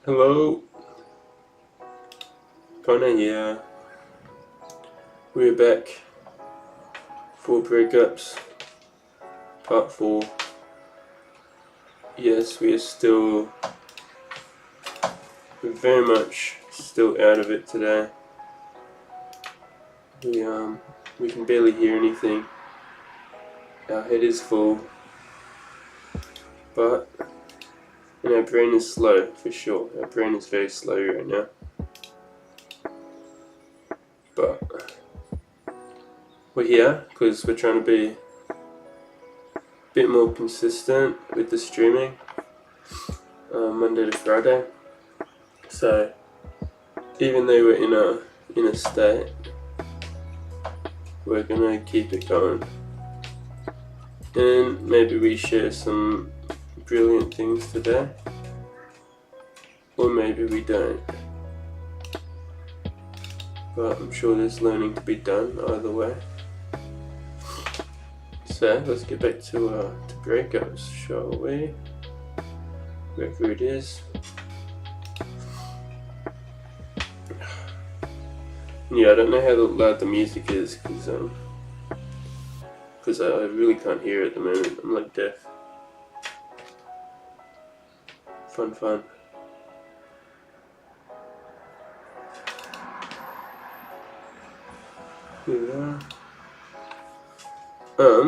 Hello, Connor here. We're back for Breakups, part 4. Yes, we're very much still out of it today. We can barely hear anything. Our head is full, but our brain is slow for sure. Our brain is very slow right now. But we're here because we're trying to be a bit more consistent with the streaming, Monday to Friday. So even though we're in a state, we're gonna keep it going, and maybe we share some brilliant things today, or maybe we don't. But I'm sure there's learning to be done either way. So let's get back to breakups, shall we? Wherever it is. Yeah, I don't know how loud the music is because I really can't hear it at the moment. I'm like deaf. Fun. Here we are.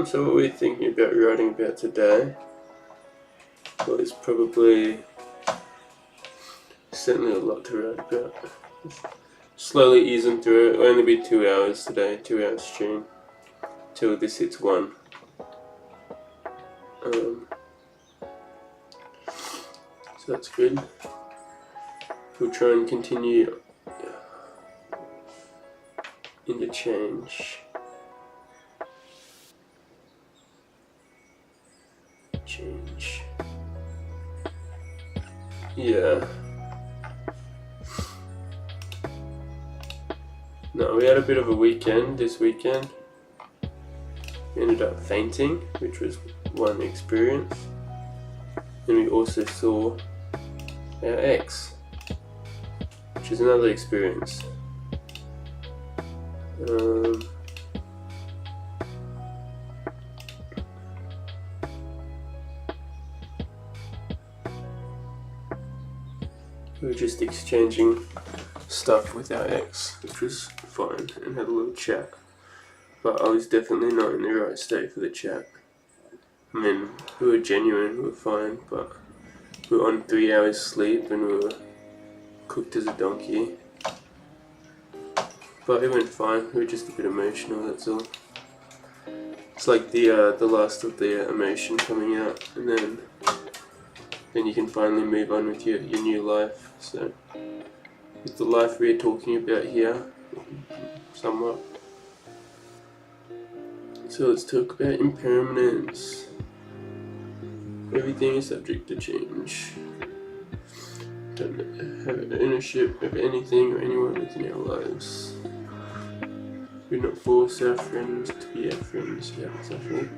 So what we're thinking about writing about today was probably certainly a lot to write about. Slowly easing through it. It'll only be 2 hours today, 2 hours stream, till this hits 1. So that's good. We'll try and continue into change. Yeah. No, we had a bit of a weekend this weekend. We ended up fainting, which was one experience. And we also saw our ex, which is another experience. We were just exchanging stuff with our ex, which was fine, and had a little chat. But I was definitely not in the right state for the chat. I mean, we were genuine, we were fine, but we were on 3 hours sleep and we were cooked as a donkey. But it went fine, we were just a bit emotional, that's all. It's like the last of the emotion coming out, and then you can finally move on with your new life. So, with the life we're talking about here, somewhat. So let's talk about impermanence. Everything is subject to change. Don't have ownership of anything or anyone within our lives. We do not force our friends to be our friends. Yeah, exactly.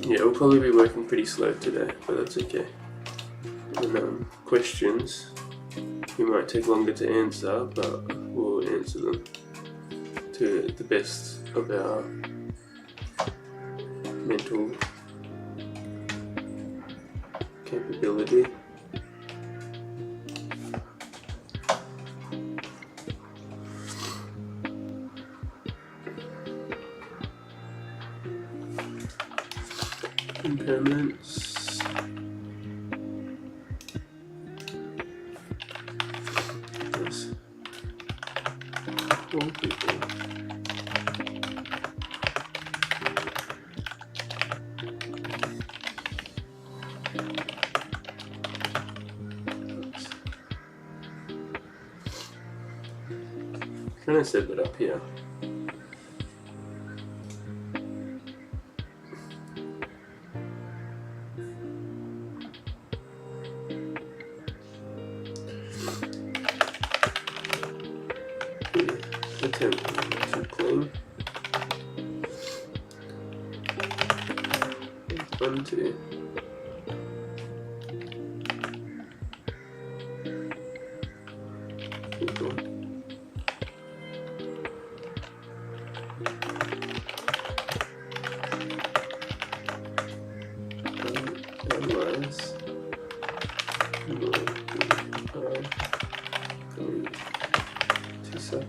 Yeah, we'll probably be working pretty slow today, but that's okay. And questions, we might take longer to answer, but we'll answer them to the best of our mental capability. Impermanence. Yes. All people. Can I set that up here? Attempt to clean. 1, 2. realize what we are going to suffer.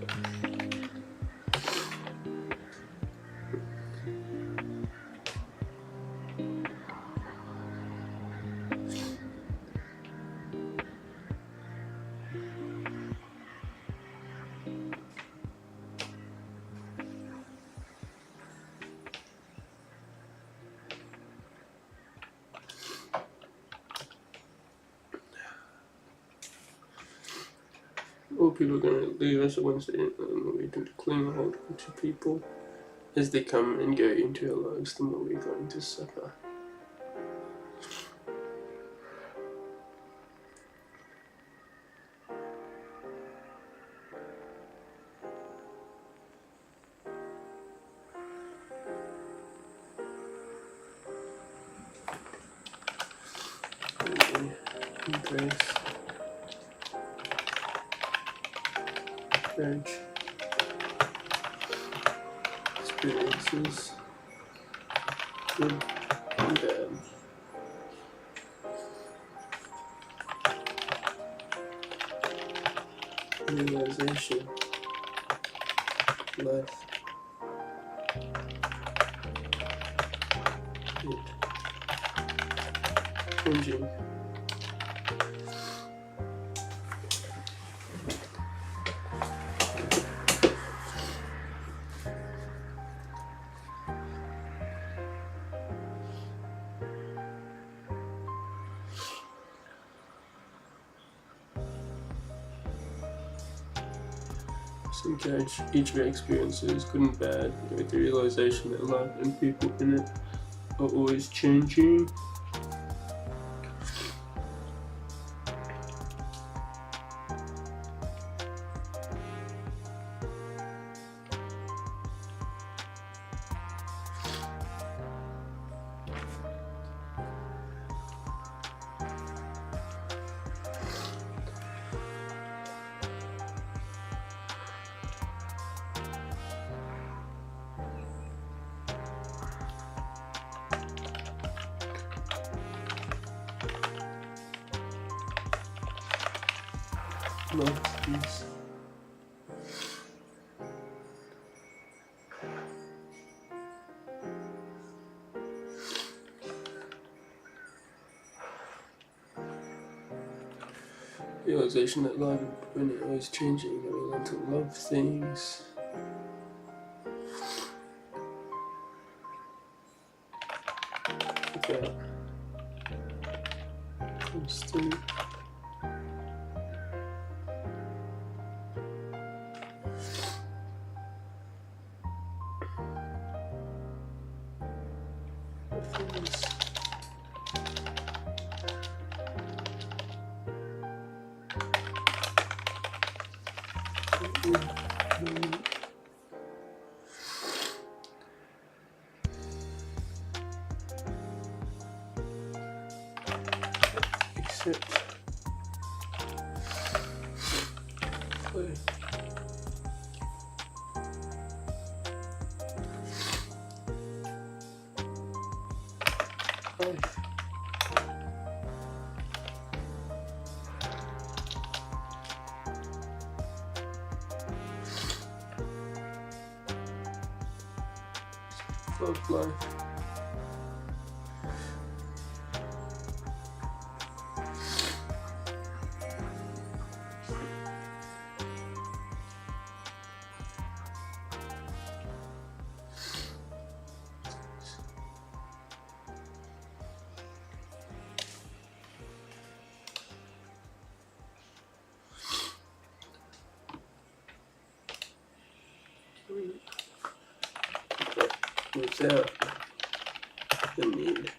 All people are going to leave us at Wednesday, and the more we do to cling hold to people as they come and go into our lives, the more we're going to suffer. Embrace, urge, experiences, good and bad. Realization, life, it, changing. Engage each of our experiences, good and bad, with the realization that life and people in it are always changing. Love, peace. Realization that life and it always changing, that we learn to love things. Without constant things. Accept. Play. Life. Love life. Without the need.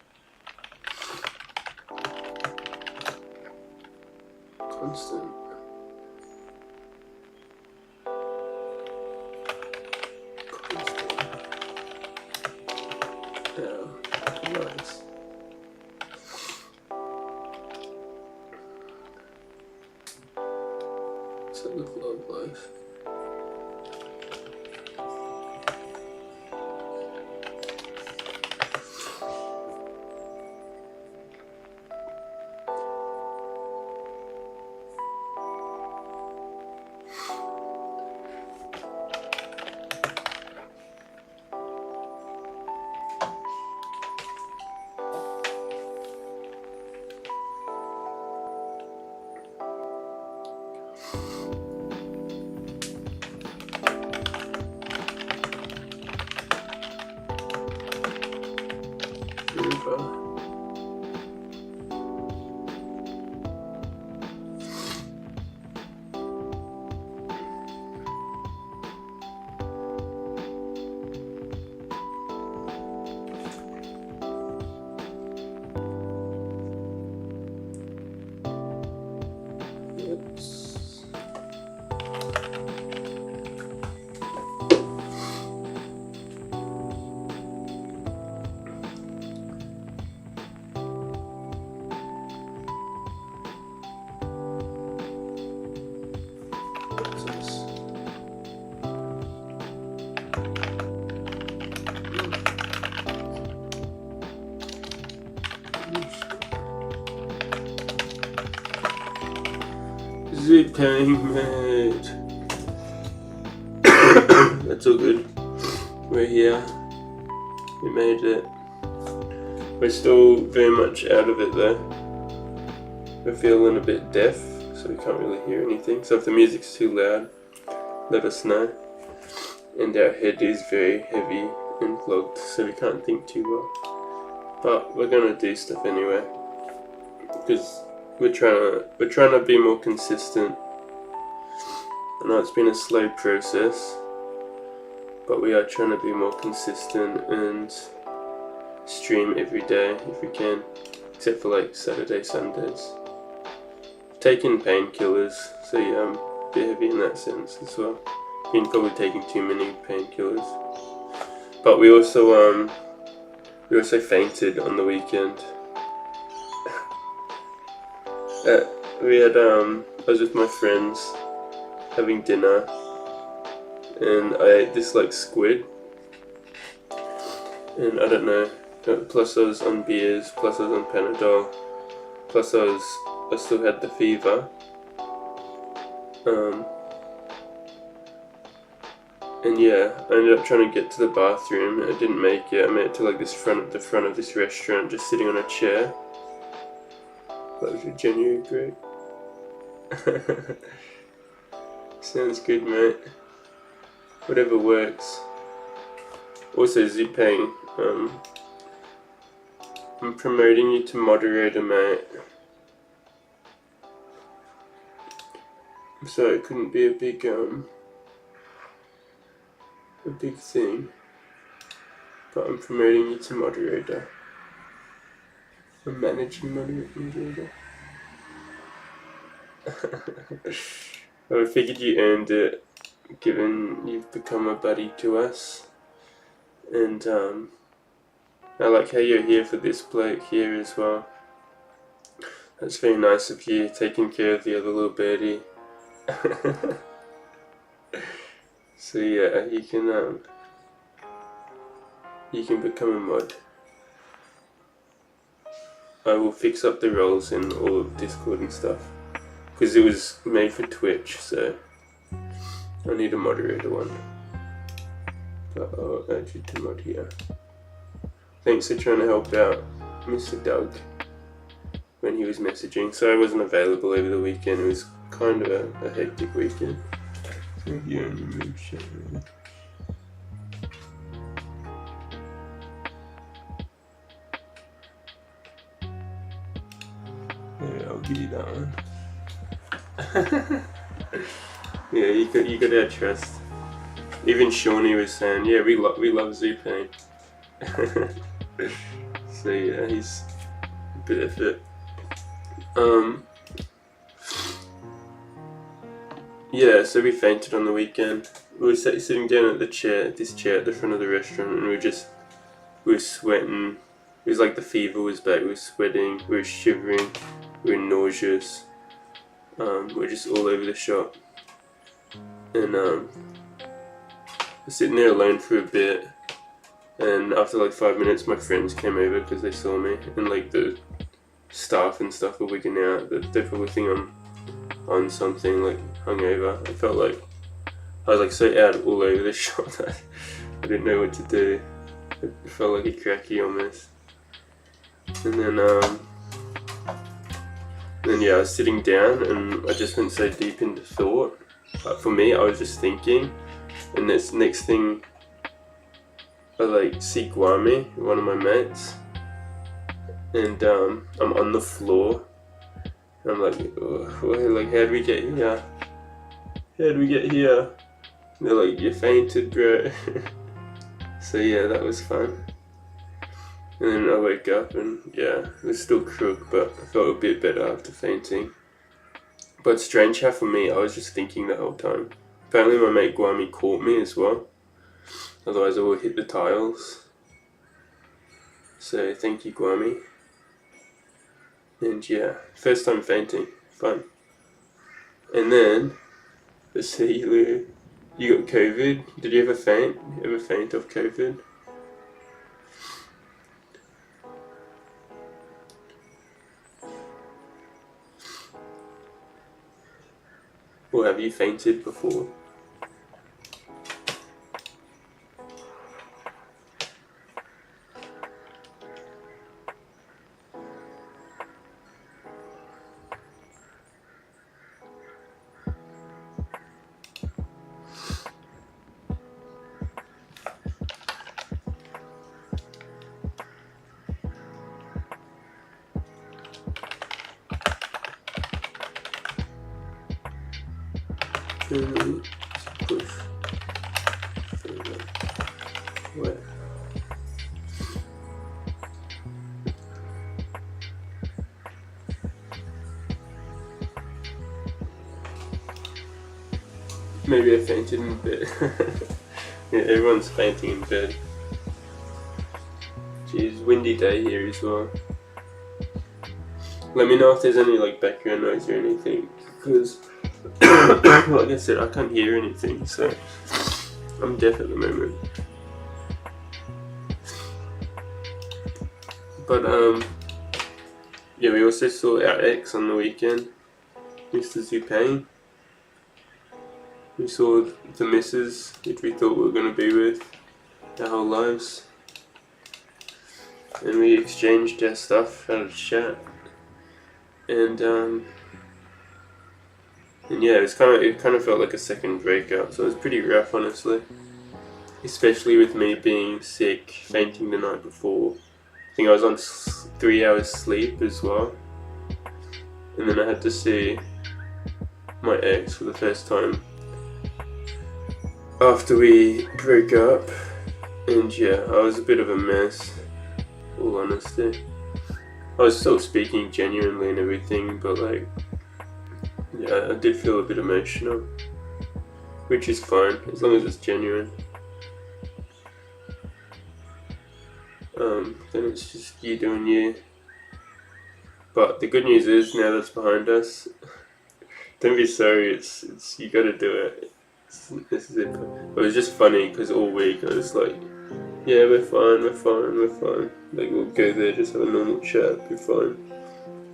Constant. Yeah, nice. So the flow of life. Z-Pain, mate. That's all good. We're here. We made it. We're still very much out of it though. We're feeling a bit deaf, so we can't really hear anything. So if the music's too loud, let us know. And our head is very heavy and clogged, so we can't think too well. But we're gonna do stuff anyway, because we're trying to be more consistent. I know it's been a slow process, but we are trying to be more consistent and stream every day if we can, except for like Saturday, Sundays. Taking painkillers, so yeah, I'm a bit heavy in that sense as well. Been probably taking too many painkillers. But we also fainted on the weekend. I was with my friends having dinner, and I ate this like squid, and I don't know, plus I was on beers, plus I was on Panadol, plus I still had the fever, and yeah, I ended up trying to get to the bathroom, and I didn't make it. I made it to like the front of this restaurant, just sitting on a chair. That was genuinely great. Sounds good, mate. Whatever works. Also, Z-Pain, I'm promoting you to moderator, mate. So it couldn't be a big thing, but I'm promoting you to moderator. I'm managing moderator. Well, I figured you earned it, given you've become a buddy to us, and I like how you're here for this bloke here as well. That's very nice of you, taking care of the other little birdie. So yeah, you can become a mod. I will fix up the roles in all of Discord and stuff, because it was made for Twitch, so I need a moderator one. But I'll add you to mod here. Thanks for trying to help out Mr. Doug when he was messaging. So I wasn't available over the weekend. It was kind of a hectic weekend. So yeah, remove shit really. Yeah, I'll give you that one. Yeah, you got our trust. Even Shawnee was saying, yeah, we love Z-Pain. So yeah, he's a bit of it. Yeah, so we fainted on the weekend. We were sitting down at this chair at the front of the restaurant, and we were sweating. It was like the fever was back. We were sweating, we were shivering, we were nauseous. We were just all over the shop. And I was sitting there alone for a bit, and after like 5 minutes my friends came over because they saw me, and like the staff and stuff were wigging out that they probably think I'm on something, like hungover. I felt like I was like so out all over the shop that I didn't know what to do. I felt like a cracky almost. And then yeah, I was sitting down and I just went so deep into thought. But for me, I was just thinking, and this next thing I like see Guami, one of my mates, and I'm on the floor. And I'm like, oh, like how'd we get here? How'd we get here? And they're like, you fainted, bro. So yeah, that was fun. And then I woke up and yeah, it was still crook, but I felt a bit better after fainting. But it's strange how for me, I was just thinking the whole time. Apparently my mate Guami caught me as well. Otherwise I would hit the tiles. So thank you, Guami. And yeah, first time fainting, fun. And then, let's see, Lou, you got COVID. Did you ever faint? Ever faint off COVID? Or have you fainted before? And push further away. Maybe I fainted in bed. Yeah, everyone's fainting in bed. Geez, windy day here as well. Let me know if there's any like background noise or anything, because like I said, I can't hear anything, so I'm deaf at the moment. But yeah, we also saw our ex on the weekend, Mr. Zupain. We saw the missus, which we thought we were going to be with our whole lives, and we exchanged our stuff, had a chat, and yeah, it kind of felt like a second breakup, so it was pretty rough, honestly. Especially with me being sick, fainting the night before. I think I was on 3 hours sleep as well, and then I had to see my ex for the first time after we broke up, and yeah, I was a bit of a mess, all honesty. I was still speaking genuinely and everything, but like, yeah, I did feel a bit emotional, which is fine, as long as it's genuine. Then it's just you doing you. But the good news is, now that's behind us, don't be sorry, it's you gotta do it. This is it. It was just funny, because all week I was like, yeah, we're fine. Like, we'll go there, just have a normal chat, be fine.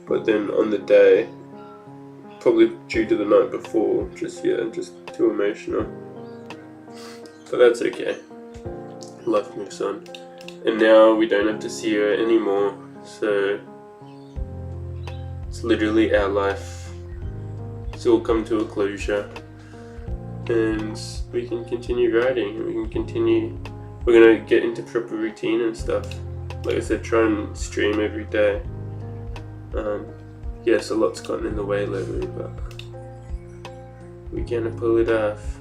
But then on the day, probably due to the night before, just too emotional. But that's okay. Life moves on. And now we don't have to see her anymore, so it's literally our life. It's all come to a closure, and we can continue writing, and we're gonna get into proper routine and stuff. Like I said, try and stream every day. Yes, a lot's gotten in the way lately, but we're gonna pull it off.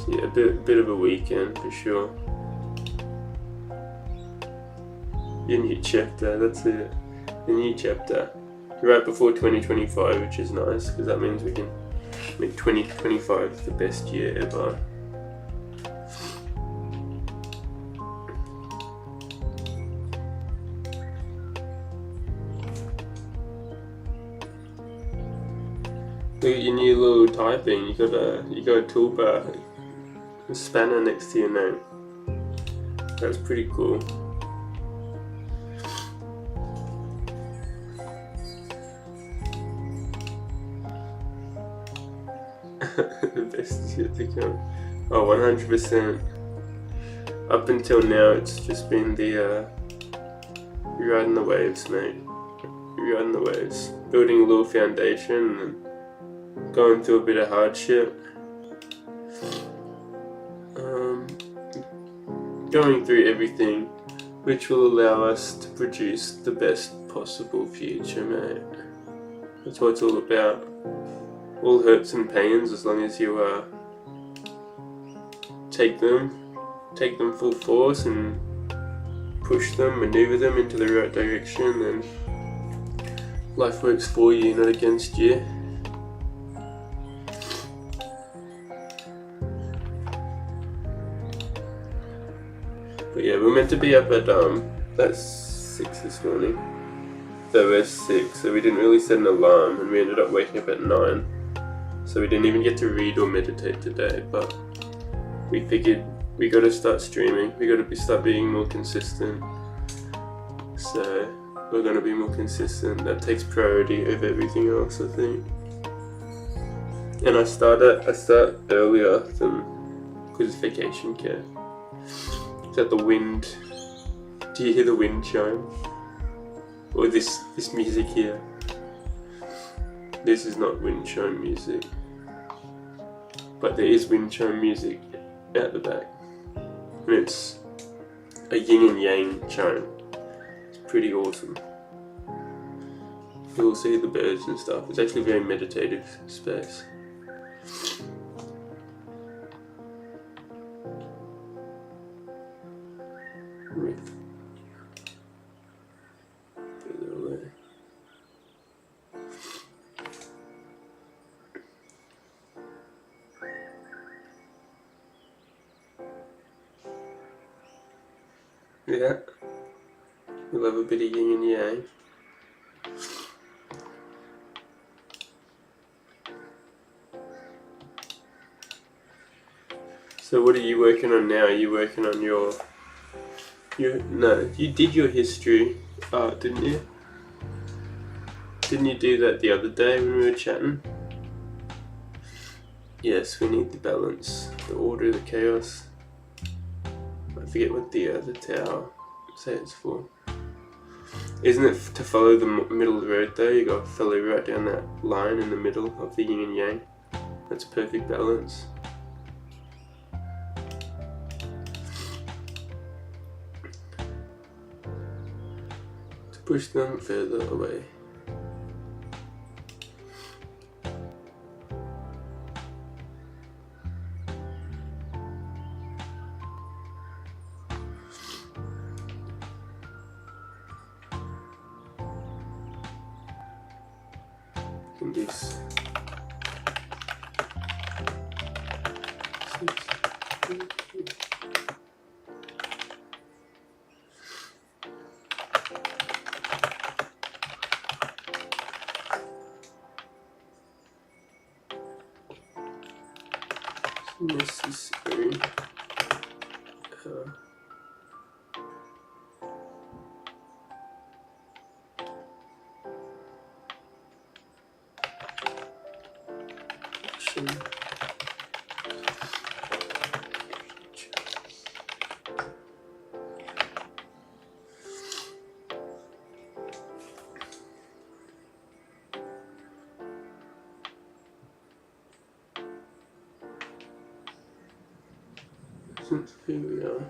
So yeah, a bit of a weekend for sure. Your new chapter, that's it. The new chapter. Right before 2025, which is nice, because that means we can make 2025 the best year ever. Look at your new little typing. You got a toolbar, a spanner next to your name. That's pretty cool. The best is yet to come. Oh, 100%. Up until now, it's just been the riding the waves, mate. Riding the waves. Building a little foundation and going through a bit of hardship. Going through everything which will allow us to produce the best possible future, mate. That's what it's all about. All hurts and pains, as long as you take them full force and push them, maneuver them into the right direction, then life works for you, not against you. But yeah, we're meant to be up at that's 6 this morning. So we're 6, so we didn't really set an alarm, and we ended up waking up at 9. So we didn't even get to read or meditate today, but we figured we gotta start streaming. We gotta start being more consistent. So are going to be more consistent. That takes priority over everything else, I think. And I start earlier than, because it's vacation care. Is that the wind? Do you hear the wind chime? Or this music here? This is not wind chime music, but there is wind chime music at the back, and it's a yin and yang chime. It's pretty awesome. You'll see the birds and stuff. It's actually a very meditative space. Further away. Yeah, we love a bit of yin and yang. So what are you working on now? Are you working on your no, you did your history art, didn't you? Didn't you do that the other day when we were chatting? Yes, we need the balance, the order, the chaos. I forget what the tower say it's for. Isn't it to follow the middle of the road though? You gotta follow right down that line in the middle of the yin and yang. That's perfect balance. To push them further away. And this. Necessary. Action. Since here we are.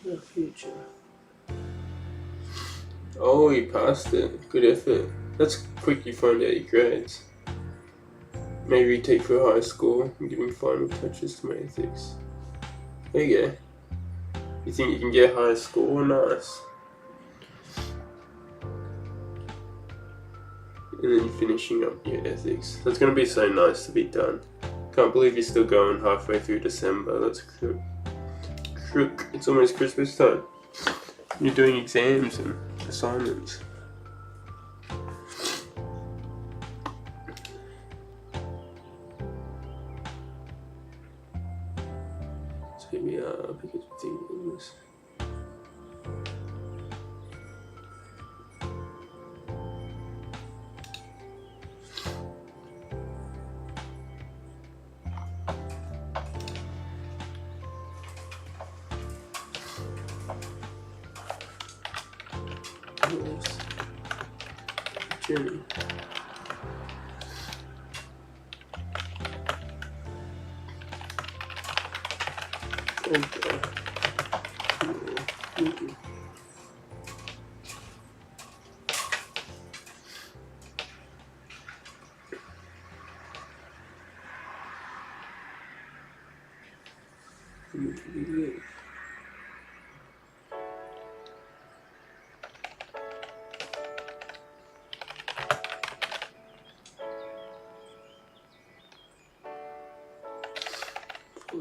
The future. Oh, you passed it. Good effort. That's quick. You find out your grades. Maybe take for a high score and giving final touches to my ethics. There you go. You think you can get a high score? Nice. And then you're finishing up your ethics. That's going to be so nice to be done. Can't believe you're still going halfway through December. That's crook. It's almost Christmas time. You're doing exams and assignments. So here we are because we think of this. Journey. Okay.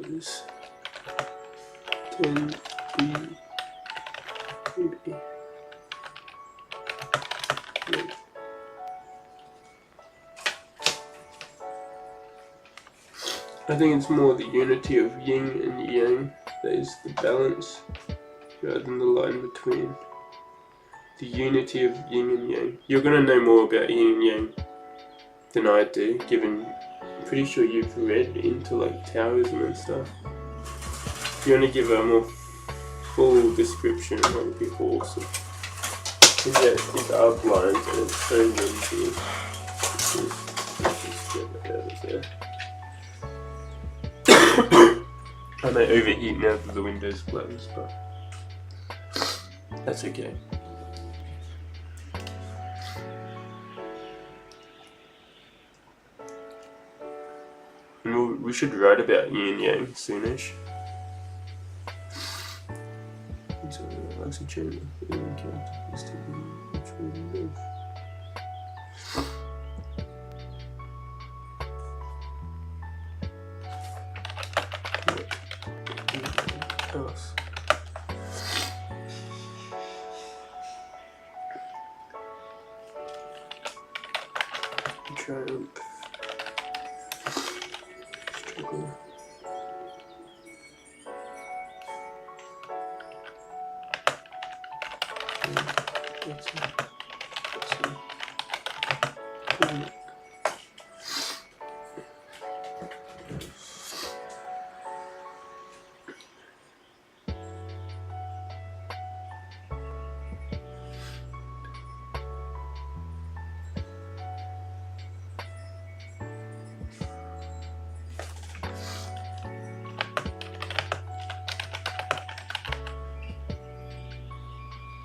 This 10B maybe. I think it's more the unity of yin and yang. There's the balance rather than the line between. The unity of yin and yang. You're going to know more about yin and yang than I do, given I'm pretty sure you've read into like Taoism and stuff. If you want to give a more full description, it might be awesome. And yeah, these are blind and it's so windy. Just get that out of there. And they overheat now that the window's closed, but that's okay. And we should write about yin and yang soonish. So, oxygen, else. Triumph. Struggle.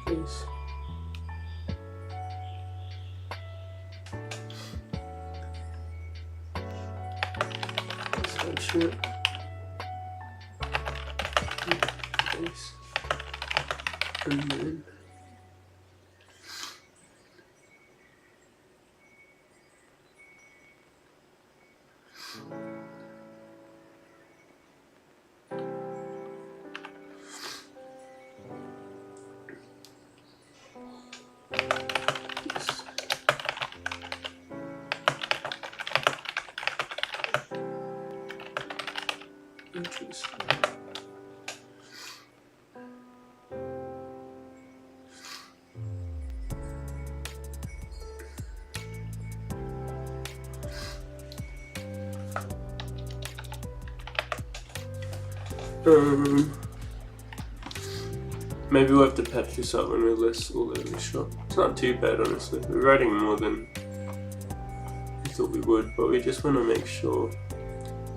Please. Sweatshirt. Face. And then interesting. Maybe we'll have to patch this up when we're less all over the shop. It's not too bad, honestly. We're writing more than we thought we would, but we just want to make sure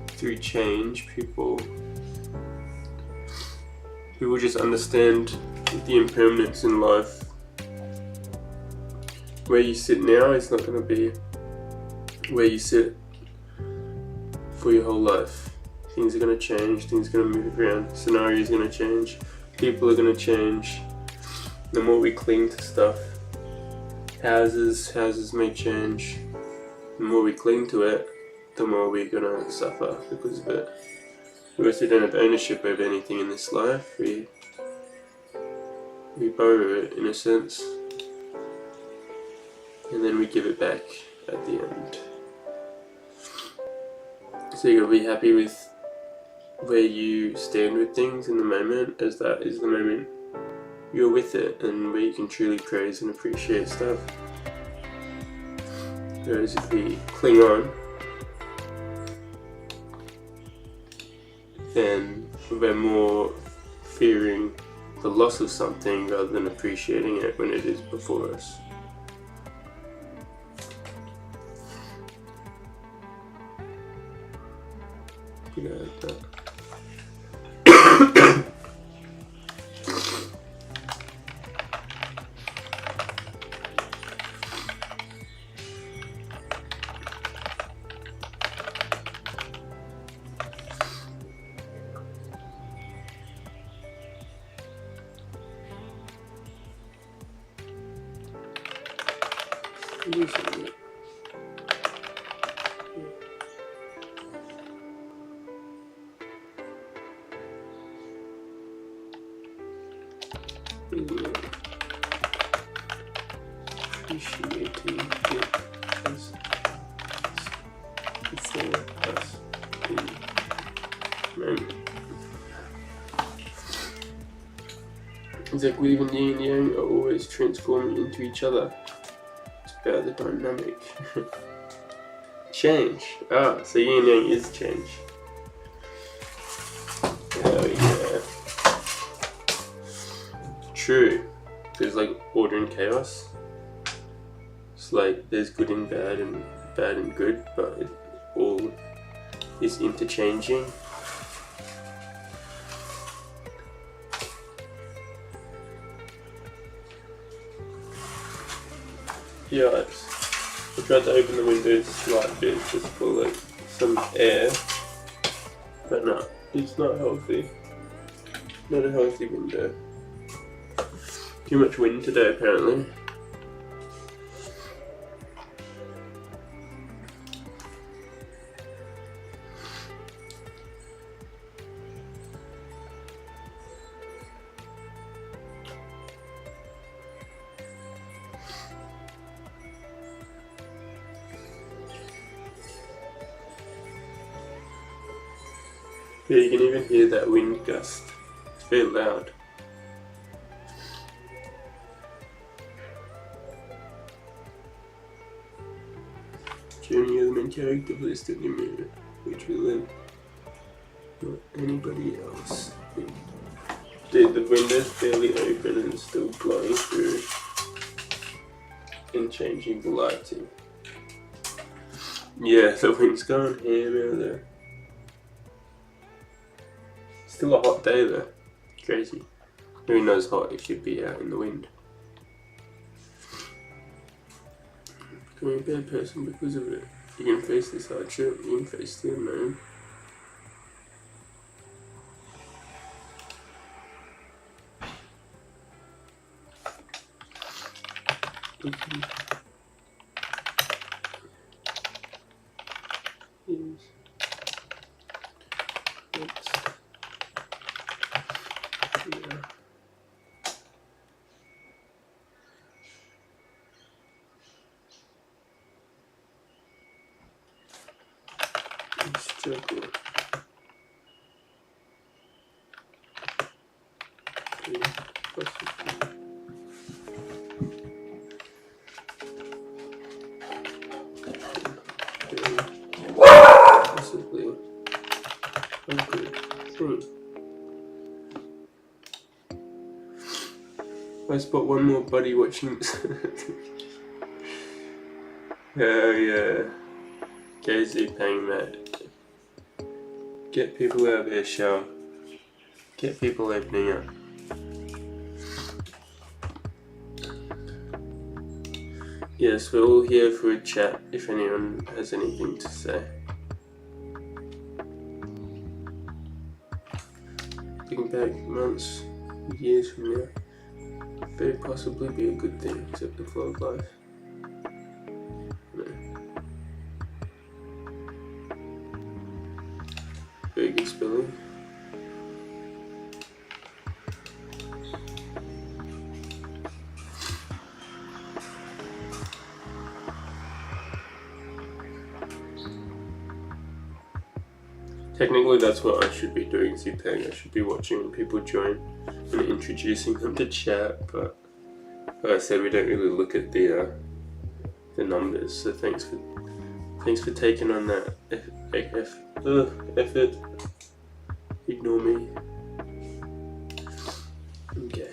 through change people just understand the impermanence in life. Where you sit now is not going to be where you sit for your whole life. Things are going to change, things are going to move around, scenarios are going to change, people are going to change. The more we cling to stuff, houses may change. The more we cling to it, the more we're going to suffer because of it. Whereas we don't have ownership over anything in this life, we borrow it in a sense, and then we give it back at the end. So you gotta be happy with where you stand with things in the moment, as that is the moment you're with it, and where you can truly praise and appreciate stuff. Whereas if we cling on, then we're more fearing the loss of something rather than appreciating it when it is before us. Good at that. Appreciating it as before us in the moment. Exactly, even yin and yang are always transforming into each other. It's about the dynamic. Change. Ah, so yin and yang is change. Oh yeah. True. There's like order and chaos. It's like there's good and bad and good, but it all is interchanging. Yeah, I tried to open the windows a slight bit just for like some air, but no, it's not healthy. Not a healthy window. Too much wind today apparently. Yeah, you can even hear that wind gust. It's very loud. Journey of the main character placed in the mirror, which we live, not anybody else. Dude, the window's barely open and it's still blowing through and changing the lighting. Yeah, the wind's going ham out there. Still a hot day though. Crazy. Who knows hot if you'd be out in the wind. Becoming a bad person because of it. You can face this hardship, you can face the unknown. Struggle. Possibly a good thing. I spot one more buddy watching this. Oh yeah. KZ paying that. Get people out of their shell. Get people opening up. Yes, we're all here for a chat if anyone has anything to say. Looking back months, years from now, very possibly be a good thing, except the flow of life. No. Very good spelling. Technically that's what I should be doing, Zipeng. I should be watching when people join and introducing them to chat, but like I said, we don't really look at the numbers, so thanks for taking on that effort. Ignore me. Okay.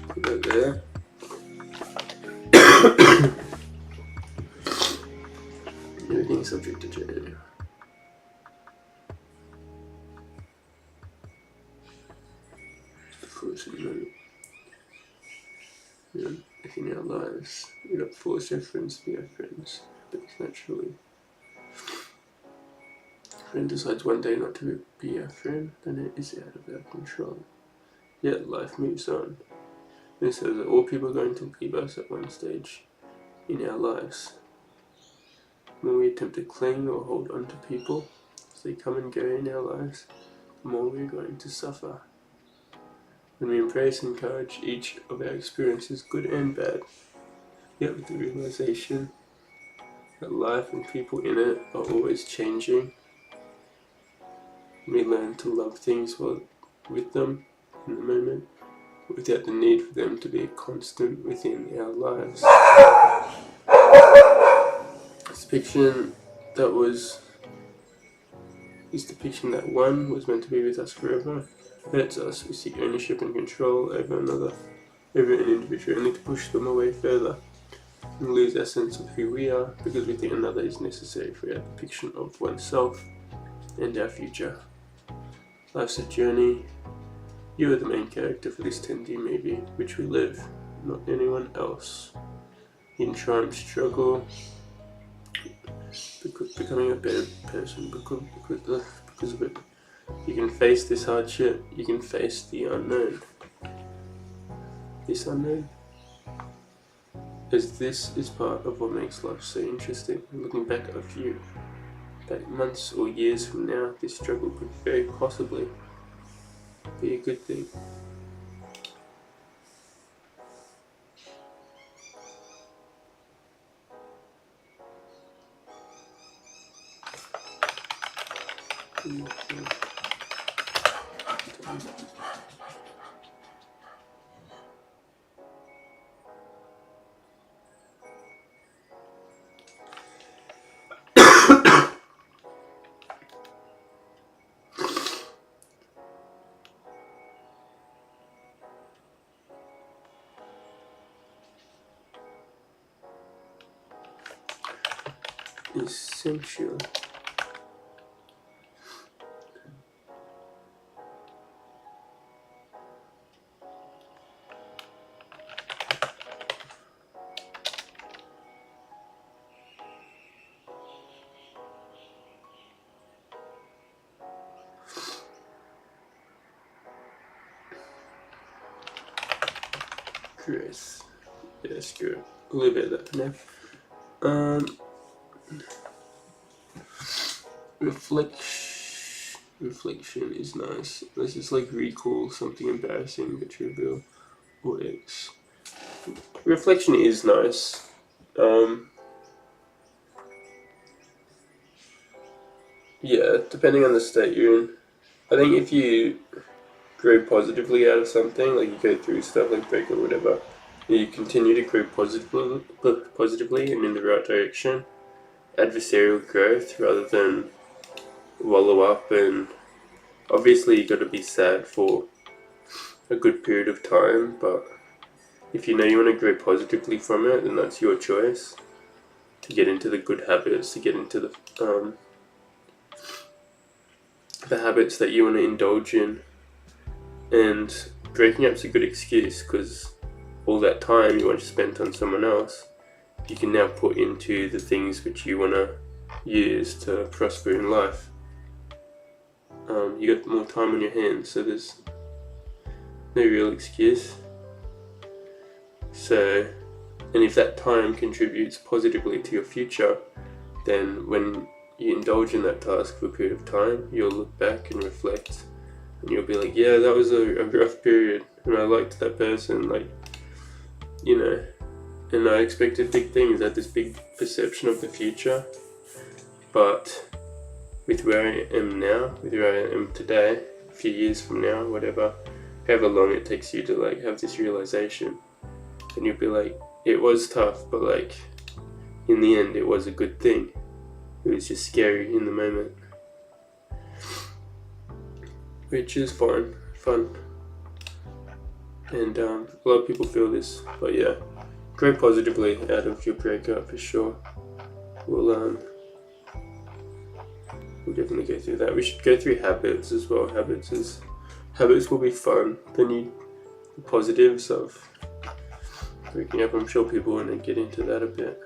Put that there. Everything is subject to change. If in our lives we don't force our friends to be our friends, but naturally. If a friend decides one day not to be our friend, then it is out of our control. Yet life moves on. It says that all people are going to leave us at one stage, in our lives. The more we attempt to cling or hold on to people as they come and go in our lives, the more we're going to suffer. When we embrace and encourage each of our experiences, good and bad, yet with the realization that life and people in it are always changing, we learn to love things while with them in the moment, without the need for them to be a constant within our lives. This depiction that one was meant to be with us forever hurts us. We seek ownership and control over an individual, only to push them away further and lose our sense of who we are because we think another is necessary for our depiction of oneself and our future. Life's a journey. You are the main character for this 10D movie, which we live, not anyone else. In triumph, struggle, becoming a better person because of it. You can face this hardship, you can face the unknown. This unknown, as this is part of what makes life so interesting. Looking back at a few months or years from now, this struggle could very possibly be a good thing. Essential. Grace. Yeah, screw it. A little bit of that for now. Reflection is nice. Let's just like recall something embarrassing but trivial or X. Reflection is nice. Yeah, depending on the state you're in. I think if you grow positively out of something, like you go through stuff like breakup or whatever, you continue to grow positively and in the right direction, adversarial growth rather than wallow up. And obviously you got to be sad for a good period of time, but if you know you want to grow positively from it, then that's your choice. To get into the good habits, to get into the habits that you want to indulge in. And breaking up's a good excuse because all that time you once spent on someone else, you can now put into the things which you want to use to prosper in life. You got more time on your hands, so there's no real excuse. So, and if that time contributes positively to your future, then when you indulge in that task for a period of time, you'll look back and reflect, and you'll be like, yeah, that was a rough period, and I liked that person, like, you know, and I expected big things, I had this big perception of the future, but with where I am now, with where I am today, a few years from now, whatever, however long it takes you to like have this realization, and you'll be like, it was tough, but like, in the end, it was a good thing. It was just scary in the moment, which is fun, and a lot of people feel this, but yeah, grow positively out of your breakup for sure. We'll definitely go through that. We should go through habits as well. Habits will be fun. Then the positives of breaking up. I'm sure people want to get into that a bit.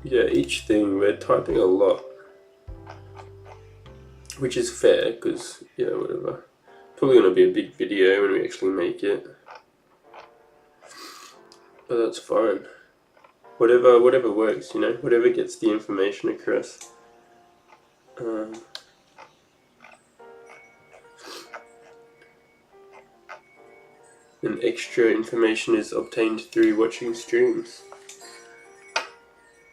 Yeah, each thing, we're typing a lot. which is fair, because, yeah, whatever. Probably going to be a big video when we actually make it. But that's fine. Whatever works, you know, whatever gets the information across. And extra information is obtained through watching streams.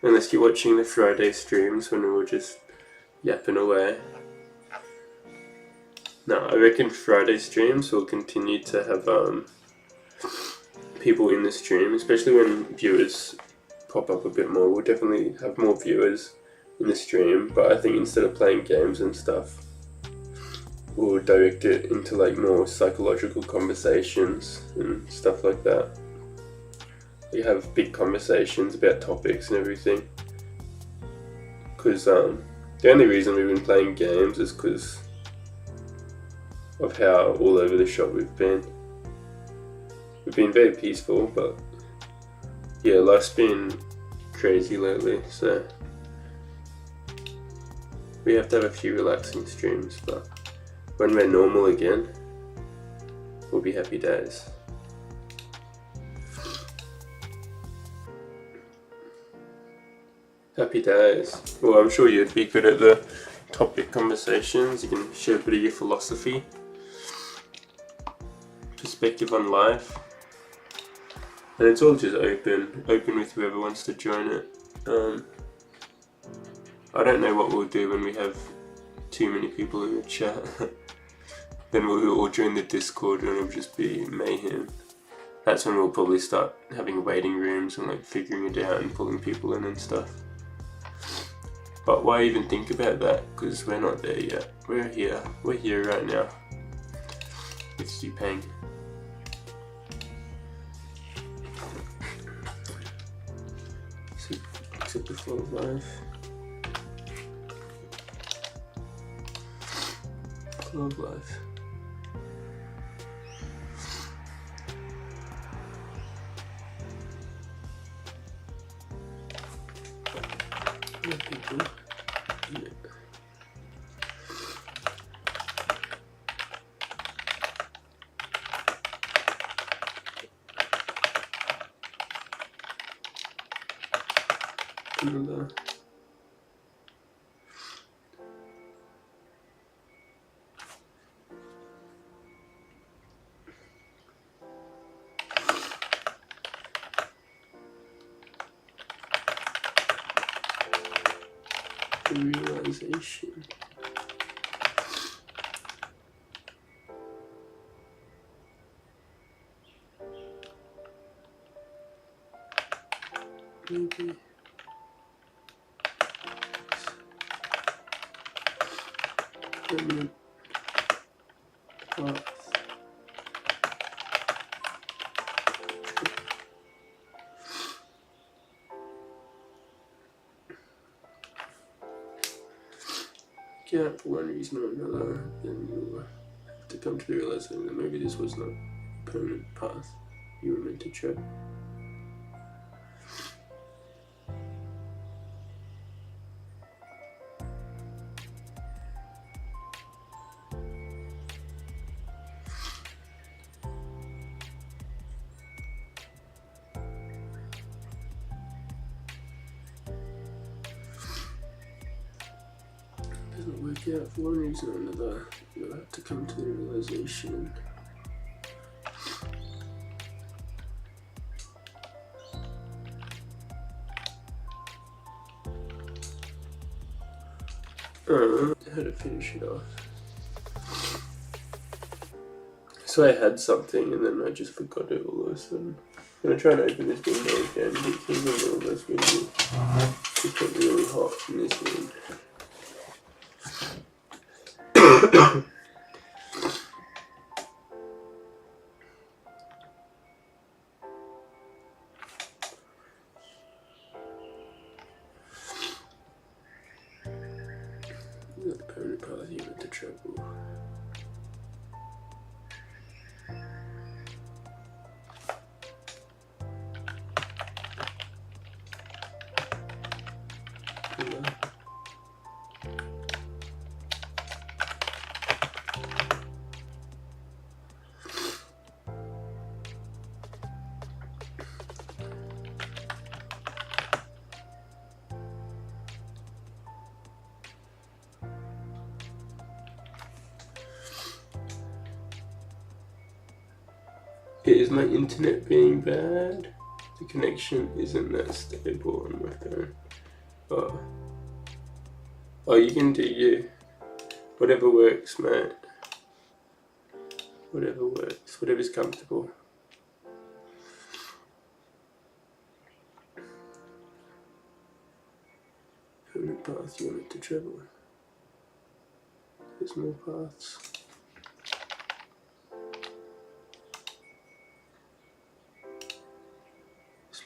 Unless you're watching the Friday streams when we were just yapping away. No, I reckon Friday streams will continue to have people in the stream, especially when viewers pop up a bit more. We'll definitely have more viewers in the stream, but I think instead of playing games and stuff, we'll direct it into like more psychological conversations and stuff like that. We have big conversations about topics and everything. Because the only reason we've been playing games is because of how all over the shop we've been. We've been very peaceful, but yeah, life's been crazy lately, so we have to have a few relaxing streams, but when we're normal again, we'll be happy days. Happy days. Well, I'm sure you'd be good at the topic conversations. You can share a bit of your philosophy, perspective on life, and it's all just open with whoever wants to join it. I don't know what we'll do when we have too many people in the chat. Then we'll all join the Discord and it'll just be mayhem. That's when we'll probably start having waiting rooms and like figuring it out and pulling people in and stuff. But why even think about that? Because we're not there yet. We're here right now. With Stupang. Except the flow of life. Flow of life. People. Yeah. Another. Realization. Maybe. Permanent path. Yeah, for one reason or another, then you'll have to come to the realization that maybe this was not a permanent path you were meant to tread. Doesn't work out for one reason or another, you'll have to come to the realization. How to finish it off. So I had something and then I just forgot it all of a sudden. I'm gonna try and open this window again because it's all this window. It's got really hot in this room. The permanent path you went to travel. Is my internet being bad? The connection isn't that stable on my phone. Oh, you can do you. Whatever works, mate. Whatever works. Whatever's comfortable. Permanent path you wanted to travel. There's more paths.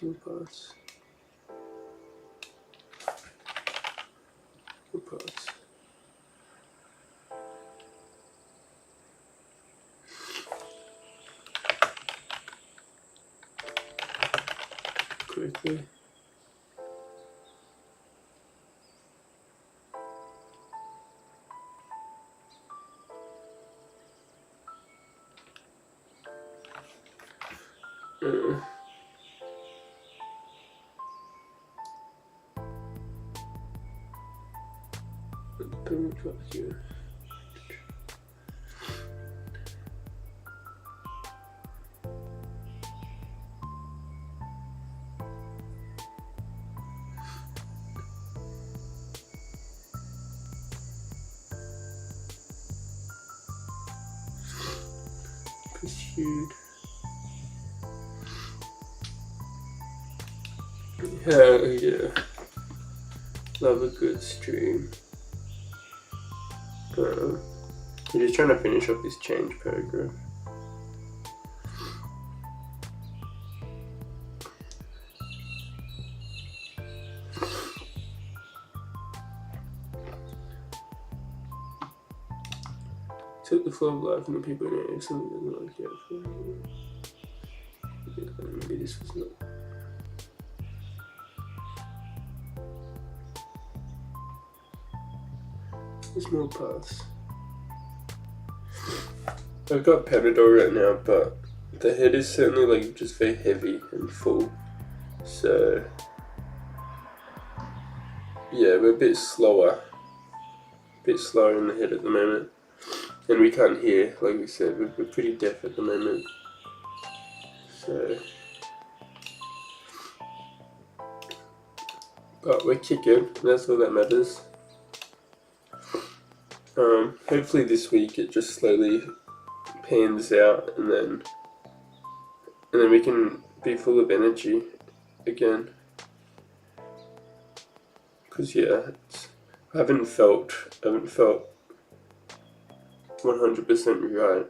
More paths. More paths. Quickly. Permanent path here. Pursued. Hell yeah. Love a good stream. I'm just trying to finish off this change paragraph. Took the flow of life and the people in it. If something doesn't like it, maybe this was not. There's more paths. I've got Panadol right now, but the head is certainly like just very heavy and full. So yeah, we're a bit slower in the head at the moment. And we can't hear, like we said, we're pretty deaf at the moment. So, but we're kicking, that's all that matters. Hopefully this week it just slowly pans out, and then we can be full of energy again. Cause yeah, I haven't felt 100% right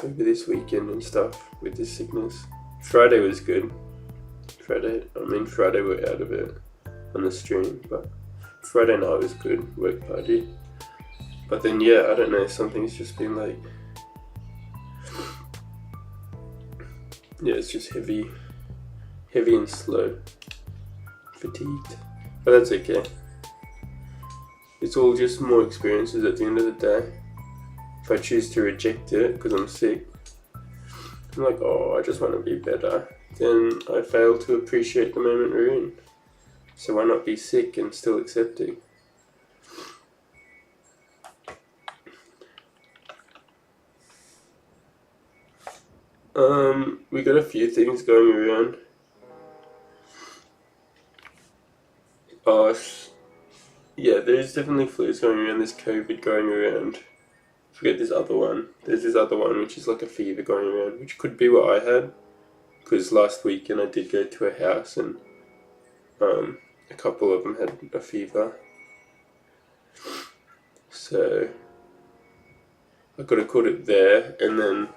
over this weekend and stuff with this sickness. Friday was good. Friday we're out of it on the stream, but Friday night was good, work party. But then yeah, I don't know, something's just been like, yeah, it's just heavy and slow, fatigued, but that's okay. It's all just more experiences at the end of the day. If I choose to reject it because I'm sick, I'm like, oh, I just want to be better, then I fail to appreciate the moment we're in. So why not be sick and still accepting? We got a few things going around. Yeah, there's definitely flus going around, there's COVID going around. Forget this other one. There's this other one which is like a fever going around, which could be what I had. Because last weekend I did go to a house and a couple of them had a fever. So I could have caught it there, and then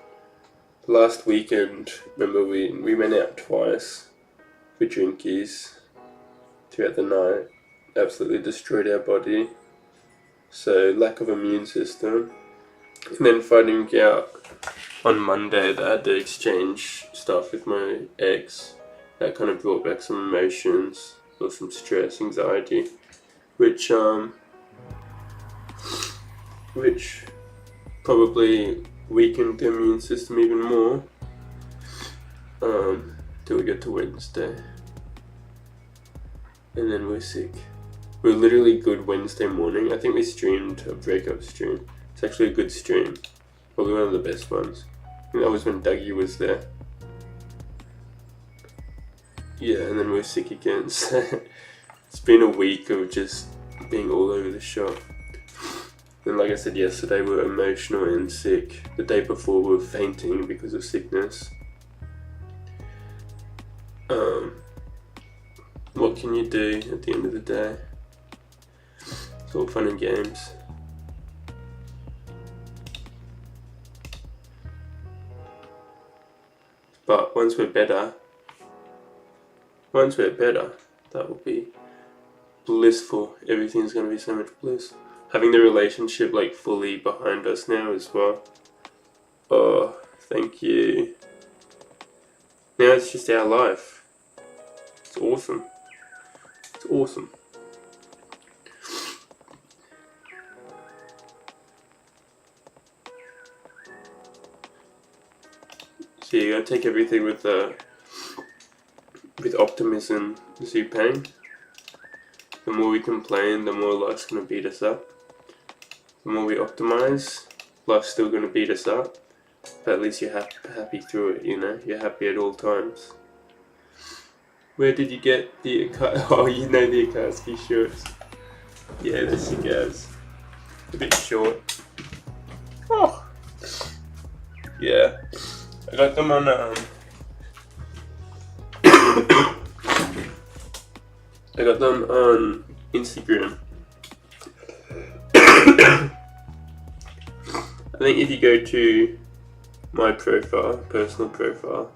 last weekend, remember we went out twice for drinkies throughout the night. Absolutely destroyed our body. So lack of immune system. And then finding out on Monday that I had to exchange stuff with my ex, that kind of brought back some emotions, or some stress, anxiety, which probably weakened the immune system even more. Till we get to Wednesday, and then we're sick. We're literally good Wednesday morning. I think we streamed a breakup stream. It's actually a good stream, probably one of the best ones. That was when Dougie was there. Yeah, and then we're sick again. So it's been a week of just being all over the shop. And like I said yesterday, we were emotional and sick. The day before, we were fainting because of sickness. What can you do at the end of the day? It's all fun and games. But once we're better, that will be blissful. Everything's going to be so much bliss. Having the relationship like fully behind us now as well. Oh, thank you. Now it's just our life. It's awesome. It's awesome. So you gotta take everything with optimism, Zupang. The more we complain, the more life's gonna beat us up. The more we optimize, life's still gonna beat us up. But at least you're happy through it, you know? You're happy at all times. Where did you get the oh, you know the Akatsuki shorts. Yeah, they're sick as. A bit short. Oh. Yeah. I got them on I got them on Instagram. I think if you go to my profile, personal profile,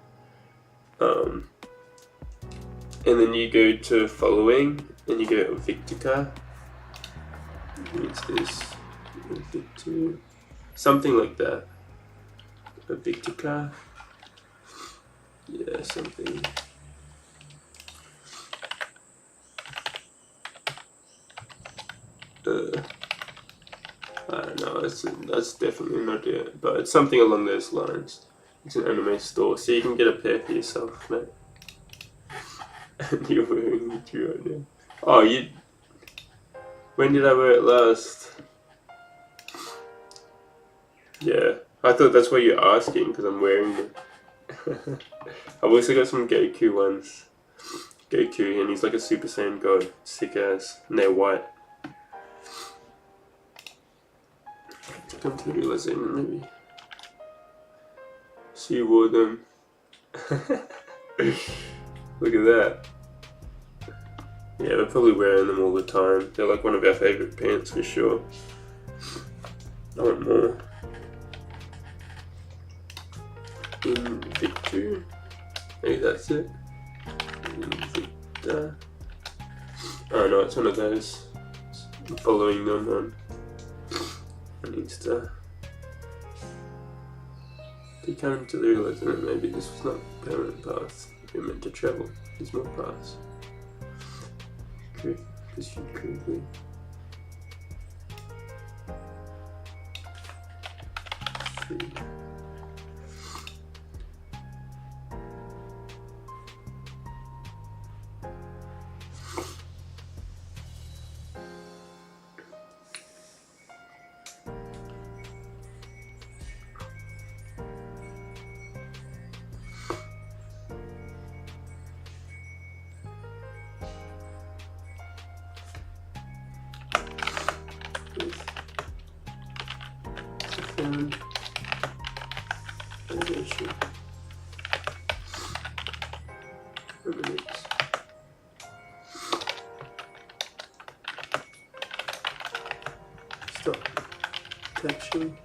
and then you go to following, and you go Victica. What's this? Victor, something like that. A Victica. Yeah, something. I don't know, that's definitely not it, but it's something along those lines. It's an anime store, so you can get a pair for yourself, mate. And you're wearing it right now. Oh, you... When did I wear it last? Yeah, I thought that's what you're asking, because I'm wearing them. I've also got some Goku ones. Goku, and he's like a Super Saiyan god. Sick ass. And they're white. To come to the realization, maybe. So you wore them. Look at that. Yeah, we're probably wearing them all the time. They're like one of our favourite pants for sure. I want more. Invictu. Maybe that's it. Invicta. Oh no, it's one of those. I'm following them on Insta. They come to the realization that maybe this was not a permanent path. We're meant to travel. There's more paths. Pursued correctly. Found elevation. Permanence. Stop touching.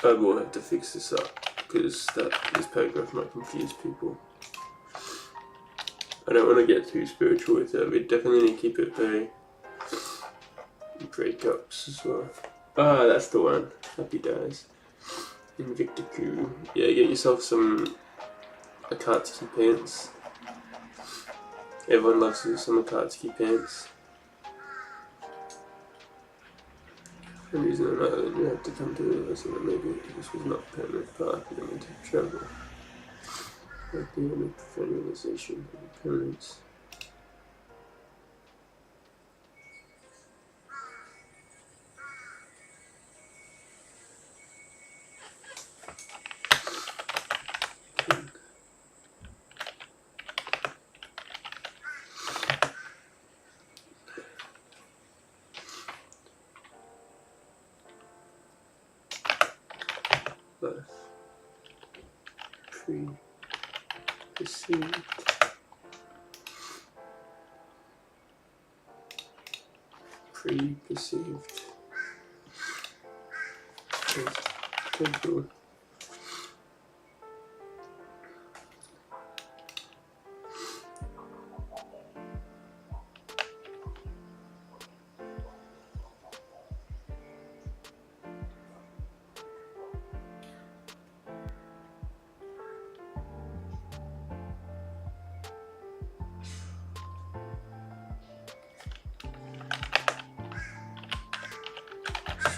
I will have to fix this up because this paragraph might confuse people. I don't want to get too spiritual with it. We definitely need to keep it very breakups as well. Ah, that's the one. Happy days. Invicticu. Yeah, get yourself some Akatsuki pants. Everyone loves some Akatsuki pants. For some reason or another, you have to come to realizing that maybe this was not a permanent path and I meant to travel. Like the only profound realization of permanence. Perceived. Pre-perceived. Good.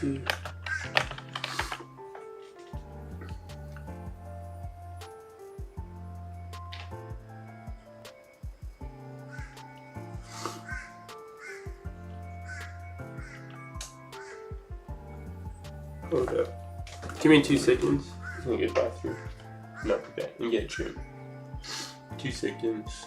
See. Hold up. Give me 2 seconds. I'm gonna get a bathroom. Not the bath. And get a drink. 2 seconds.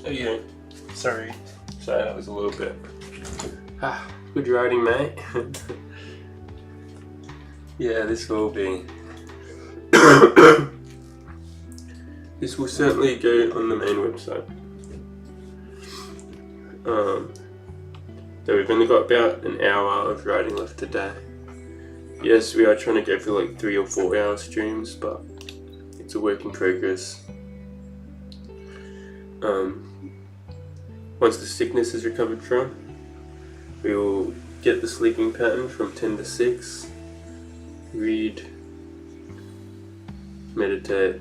Oh yeah, sorry, that was a little bit. Good writing, mate. Yeah, this will be. This will certainly go on the main website. So we've only got about an hour of writing left today. Yes, we are trying to go for like 3 or 4 hour streams, but it's a work in progress. Once the sickness is recovered from, we will get the sleeping pattern from 10 to 6, read, meditate,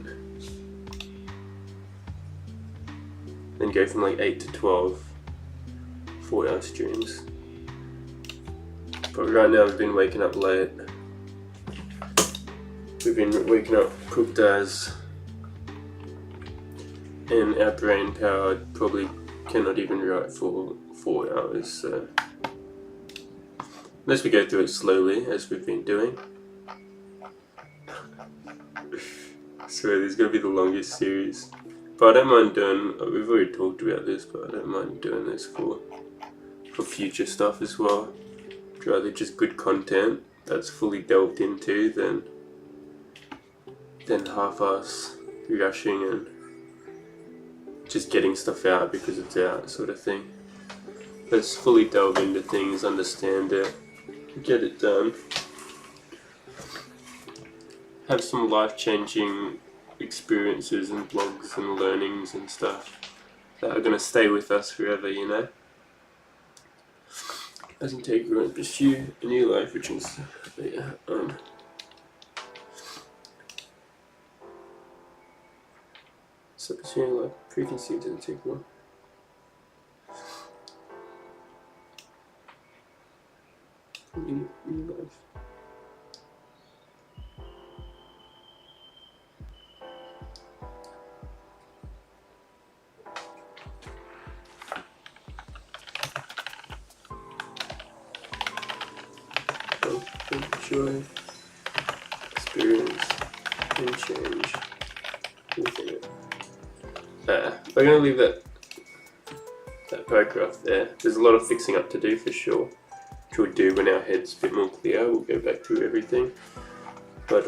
then go from like 8 to 12 4-hour streams. But right now we've been waking up late. We've been waking up cooked as, and our brain power probably cannot even write for 4 hours, so unless we go through it slowly as we've been doing. So this is going to be the longest series, but I don't mind doing, we've already talked about this, but I don't mind doing this for future stuff as well. I'd rather just good content that's fully delved into than half-ass rushing and just getting stuff out because it's out sort of thing. Let's fully delve into things, understand it, get it done. Have some life-changing experiences and blogs and learnings and stuff that are going to stay with us forever, you know? As in take and pursue a new life, which is, yeah, so pursuing life preconceived and take one. New life. Joy, experience, and change. We're going to leave that paragraph there. There's a lot of fixing up to do for sure, which we'll do when our head's a bit more clear. We'll go back through everything. But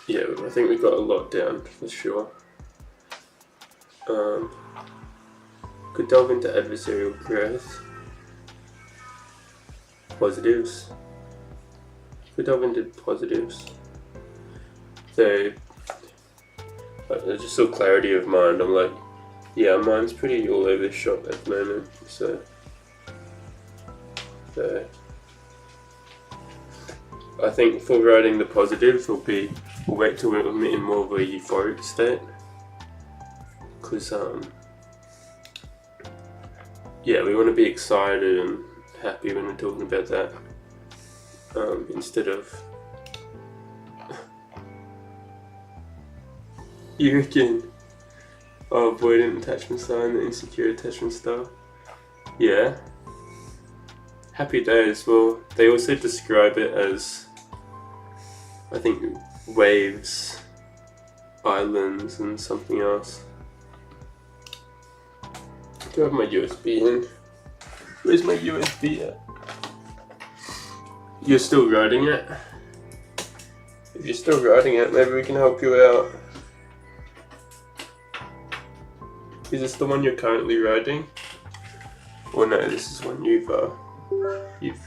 yeah, I think we got a lot down for sure. Could delve into adversarial growth, positives. Could delve into positives. So, just so clarity of mind, I'm like, yeah, mine's pretty all over the shop at the moment, so I think for writing the positives we'll wait till we're in more of a euphoric state, because yeah, we want to be excited and happy when we're talking about that, instead of you reckon avoidant attachment style and the insecure attachment style. Yeah. Happy days, well, they also describe it as, I think, waves, islands, and something else. Do I have my USB in? Where's my USB at? You're still writing it? If you're still writing it, maybe we can help you out. Is this the one you're currently writing? Or no, this is one you've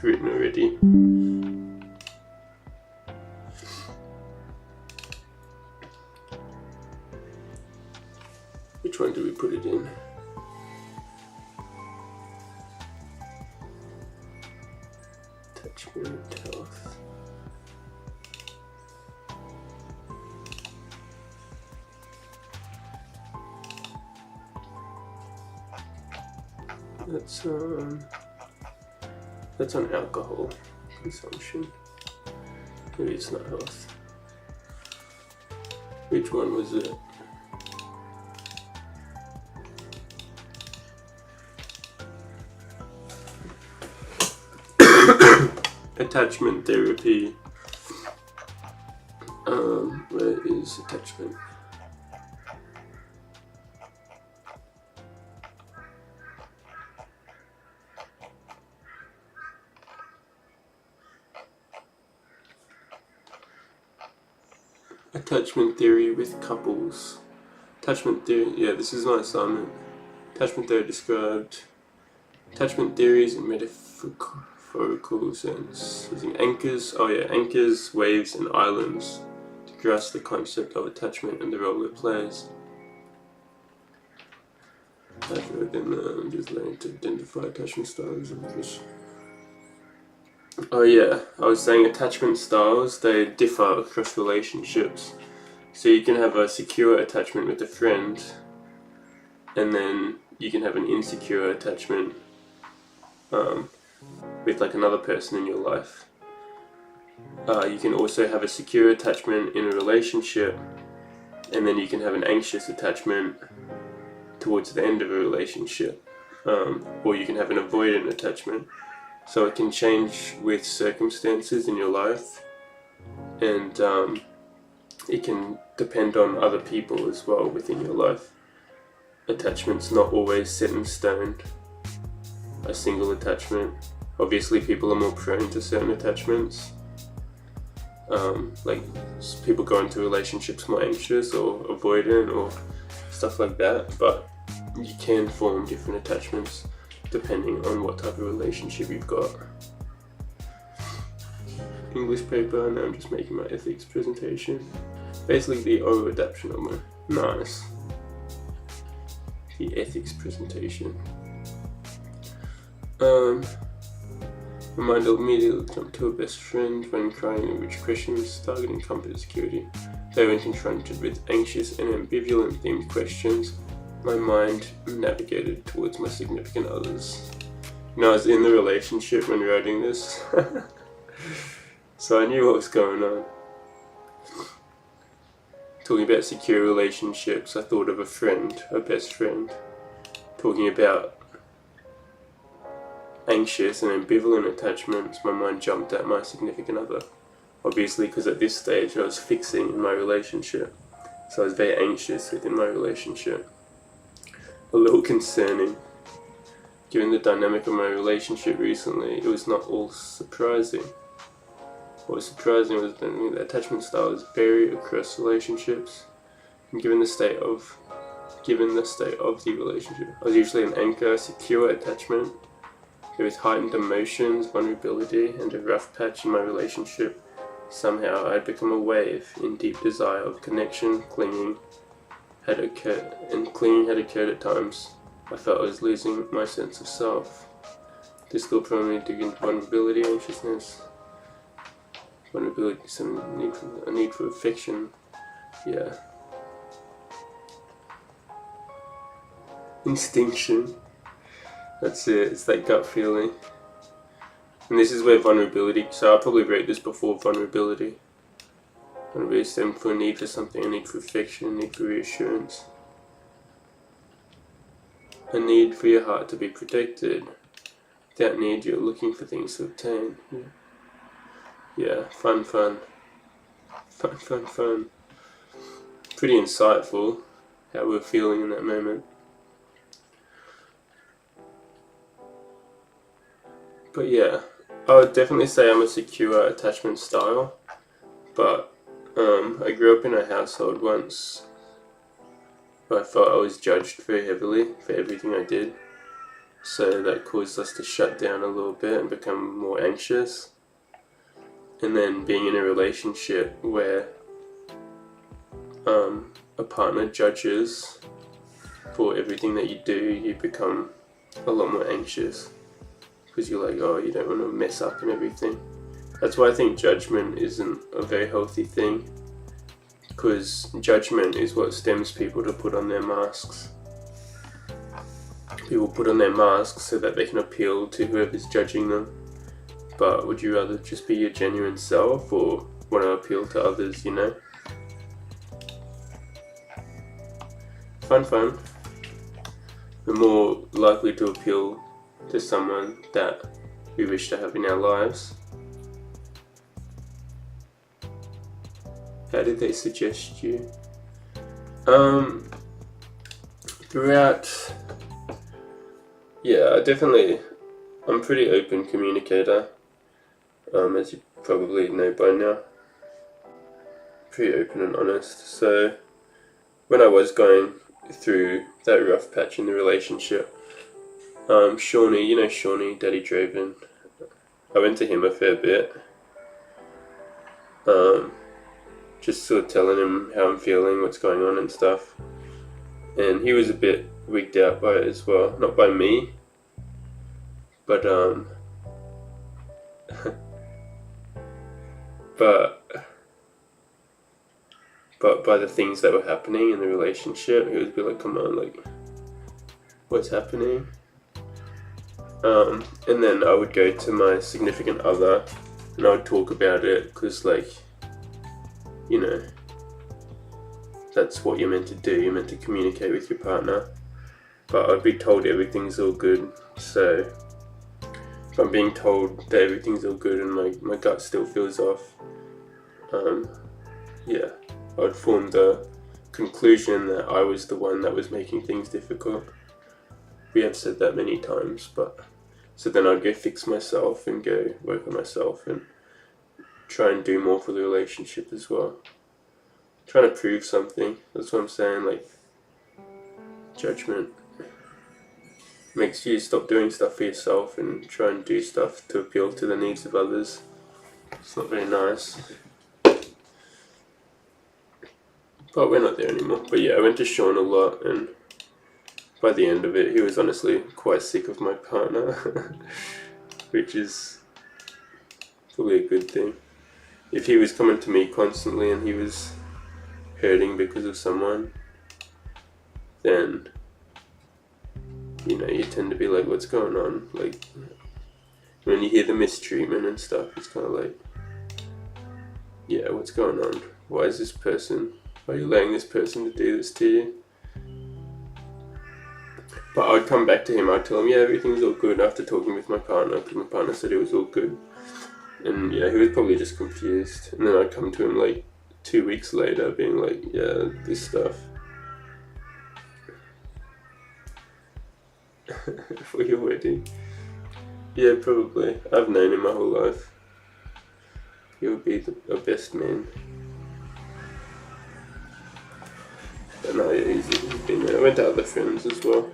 written already. Which one do we put it in? Attachment health. That's on alcohol consumption. Maybe it's not health. Which one was it? Attachment therapy. Where is attachment? Attachment theory with couples. Attachment theory, yeah, this is my assignment. Attachment theory described attachment theories in metaphorical sense, using anchors, anchors, waves, and islands to grasp the concept of attachment and the role it plays. I'm just learning to identify attachment styles. Oh yeah, I was saying attachment styles, they differ across relationships. So you can have a secure attachment with a friend, and then you can have an insecure attachment with like another person in your life. You can also have a secure attachment in a relationship, and then you can have an anxious attachment towards the end of a relationship, or you can have an avoidant attachment. So it can change with circumstances in your life, and it can depend on other people as well within your life. Attachment's not always set in stone, a single attachment. Obviously people are more prone to certain attachments, like people go into relationships more anxious or avoidant or stuff like that, but you can form different attachments depending on what type of relationship you've got. English paper, now I'm just making my ethics presentation. Basically the oral adaptation of my, nice. The ethics presentation. My mind immediately jumped to a best friend when inquiring which questions targeting comfort and security. They were confronted with anxious and ambivalent themed questions. My mind navigated towards my significant others. You know, I was in the relationship when writing this, so I knew what was going on. Talking about secure relationships, I thought of a friend, a best friend. Talking about anxious and ambivalent attachments, my mind jumped at my significant other. Obviously, because at this stage I was fixing in my relationship, so I was very anxious within my relationship. A little concerning. Given the dynamic of my relationship recently, it was not all surprising. What was surprising was that the attachment styles vary across relationships, and given the state of the relationship. I was usually an anchor, secure attachment. There was heightened emotions, vulnerability, and a rough patch in my relationship. Somehow I had become a wave in deep desire of connection. Clinging had occurred at times. I felt I was losing my sense of self. This thought prompted me to dig into vulnerability, anxiousness. Vulnerability, a need for affection. Yeah. Instinction. That's it, it's that gut feeling. And this is where vulnerability, so I probably wrote this before vulnerability. Vulnerability stemmed from a need for something, a need for affection, a need for reassurance. A need for your heart to be protected. Without need, you're looking for things to obtain. Yeah, fun. Pretty insightful how we're feeling in that moment. But yeah, I would definitely say I'm a secure attachment style, but I grew up in a household once where I felt I was judged very heavily for everything I did, so that caused us to shut down a little bit and become more anxious. And then being in a relationship where a partner judges for everything that you do, you become a lot more anxious. Because you're like, oh, you don't want to mess up and everything. That's why I think judgment isn't a very healthy thing, because judgment is what stems people to put on their masks. People put on their masks so that they can appeal to whoever's judging them. But would you rather just be your genuine self, or want to appeal to others, you know? Fun. We're more likely to appeal to someone that we wish to have in our lives. How did they suggest you? Throughout, yeah, I'm pretty open communicator, as you probably know by now. Pretty open and honest. So when I was going through that rough patch in the relationship, Shawnee, you know Shawnee, Daddy Draven, I went to him a fair bit, just sort of telling him how I'm feeling, what's going on and stuff, and he was a bit wigged out by it as well. Not by me, but but by the things that were happening in the relationship. He would be like, "Come on, like, what's happening?" And then I would go to my significant other and I would talk about it, because, like, you know, that's what you're meant to do. You're meant to communicate with your partner. But I'd be told everything's all good. So if I'm being told that everything's all good and my gut still feels off, yeah, I would form the conclusion that I was the one that was making things difficult. We have said that many times, but so then I'd go fix myself and go work on myself and try and do more for the relationship as well. Trying to prove something. That's what I'm saying. Like, judgment makes you stop doing stuff for yourself and try and do stuff to appeal to the needs of others. It's not very nice. But we're not there anymore. But yeah, I went to Sean a lot, and by the end of it, he was honestly quite sick of my partner, which is probably a good thing. If he was coming to me constantly and he was hurting because of someone, then, you know, you tend to be like, what's going on? Like, when you hear the mistreatment and stuff, it's kind of like, yeah, what's going on? Why are you allowing this person to do this to you? But I'd come back to him, I'd tell him, yeah, everything's all good after talking with my partner, because my partner said it was all good. And yeah, he was probably just confused. And then I'd come to him like 2 weeks later being like, yeah, this stuff. For your wedding. Yeah, probably. I've known him my whole life. He'll be a best man. But no, yeah, he's been there. I went to other friends as well.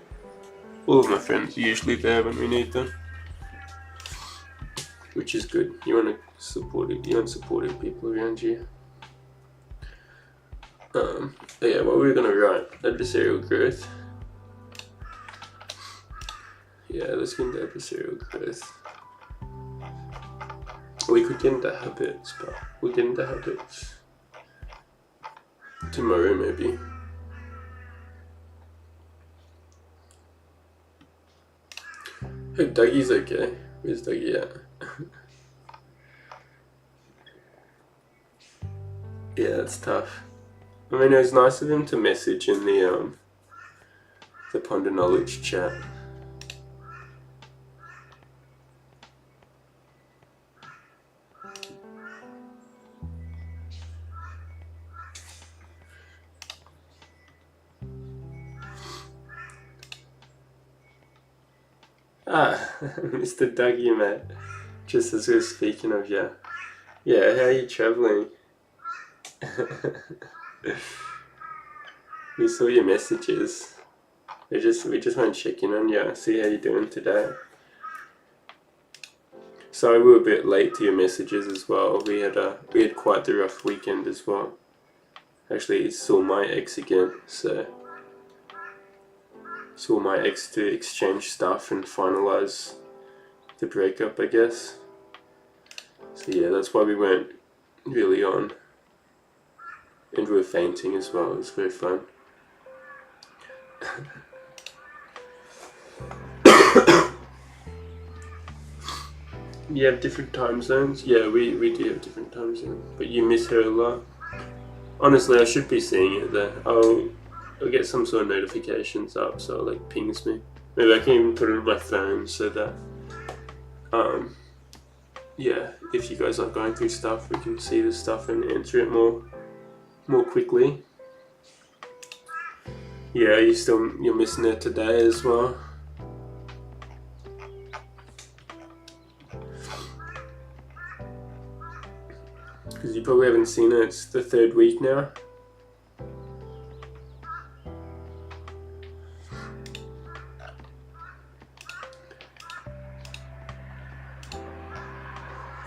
All of my friends are usually there when we need them, which is good. You want supportive people around you. But yeah, what were we gonna write? Adversarial growth. Yeah, let's get into adversarial growth. We could get into habits, but we'll get into habits tomorrow maybe. Hope Dougie's okay. Where's Dougie at? Yeah, it's tough. I mean, it was nice of him to message in the Ponder Knowledge chat. Mr. Dougie, mate. Just as we were speaking of you. Yeah, how are you travelling? We saw your messages. We just want to check in on you, see how you're doing today. Sorry we were a bit late to your messages as well. We had quite the rough weekend as well. Actually, saw my ex again, so saw my ex to exchange stuff and finalise the breakup, I guess. So yeah, that's why we weren't really on. And we were fainting as well. It was very fun. You have different time zones? Yeah, we do have different time zones. But you miss her a lot. Honestly, I should be seeing it there. I'll get some sort of notifications up so it like pings me. Maybe I can even put it on my phone so that yeah, if you guys are going through stuff, we can see the stuff and answer it more quickly. Yeah, you're missing it today as well. Because you probably haven't seen it. It's the 3rd week now.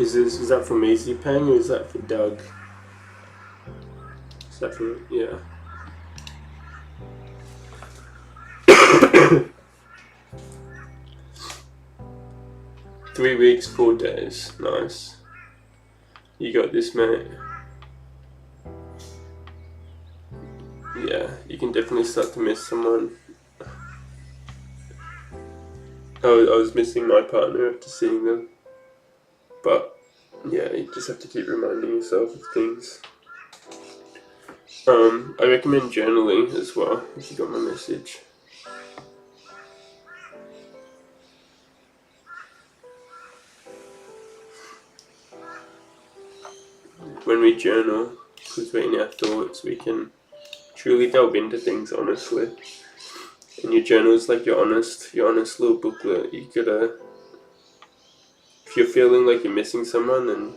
Is that from Easy Pang or is that for Doug? Is that for, yeah. 3 weeks, 4 days. Nice. You got this, mate. Yeah, you can definitely start to miss someone. I was missing my partner after seeing them. But, yeah, you just have to keep reminding yourself of things. I recommend journaling as well, if you got my message. When we journal, because we're in our thoughts, we can truly delve into things honestly. And your journal is like your honest little booklet. You gotta, if you're feeling like you're missing someone, then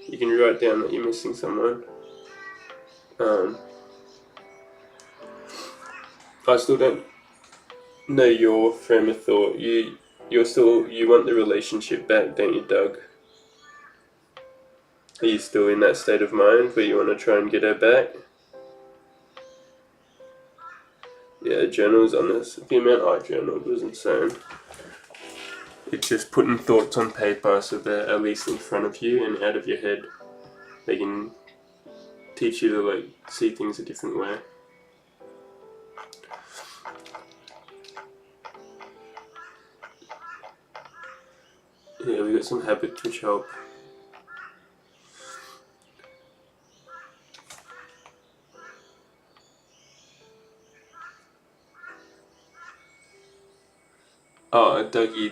you can write down that you're missing someone. I still don't know your frame of thought. You want the relationship back, don't you, Doug? Are you still in that state of mind where you want to try and get her back? Yeah, journals on this. The amount I journaled was insane. It's just putting thoughts on paper so they're at least in front of you and out of your head. They can teach you to see things a different way. Yeah, we got some habits which help. Oh, Dougie,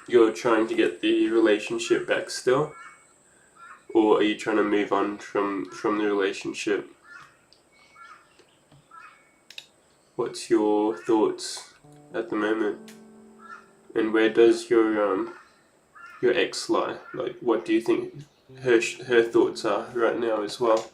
you're trying to get the relationship back still? Or are you trying to move on from the relationship? What's your thoughts at the moment? And where does your ex lie? What do you think her thoughts are right now as well?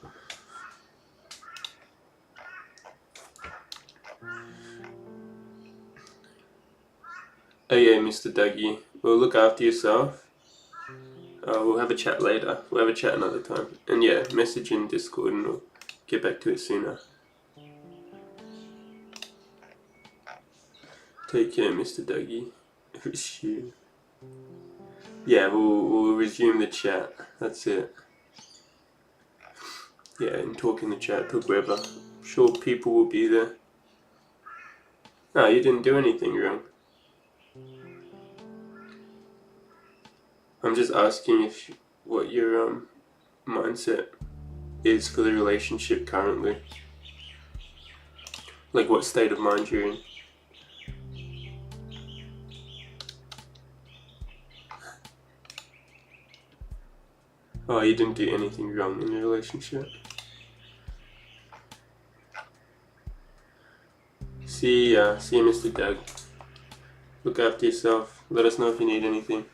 Oh yeah, Mr. Dougie. Well, look after yourself. We'll have a chat later. We'll have a chat another time. And yeah, message in Discord and we'll get back to it sooner. Take care, Mr. Dougie. Resume. Yeah, we'll resume the chat. That's it. Yeah, and talk in the chat, talk wherever. I'm sure people will be there. No, you didn't do anything wrong. I'm just asking what your mindset is for the relationship currently. What state of mind you're in. Oh, you didn't do anything wrong in the relationship. See ya, Mr. Doug. Look after yourself. Let us know if you need anything.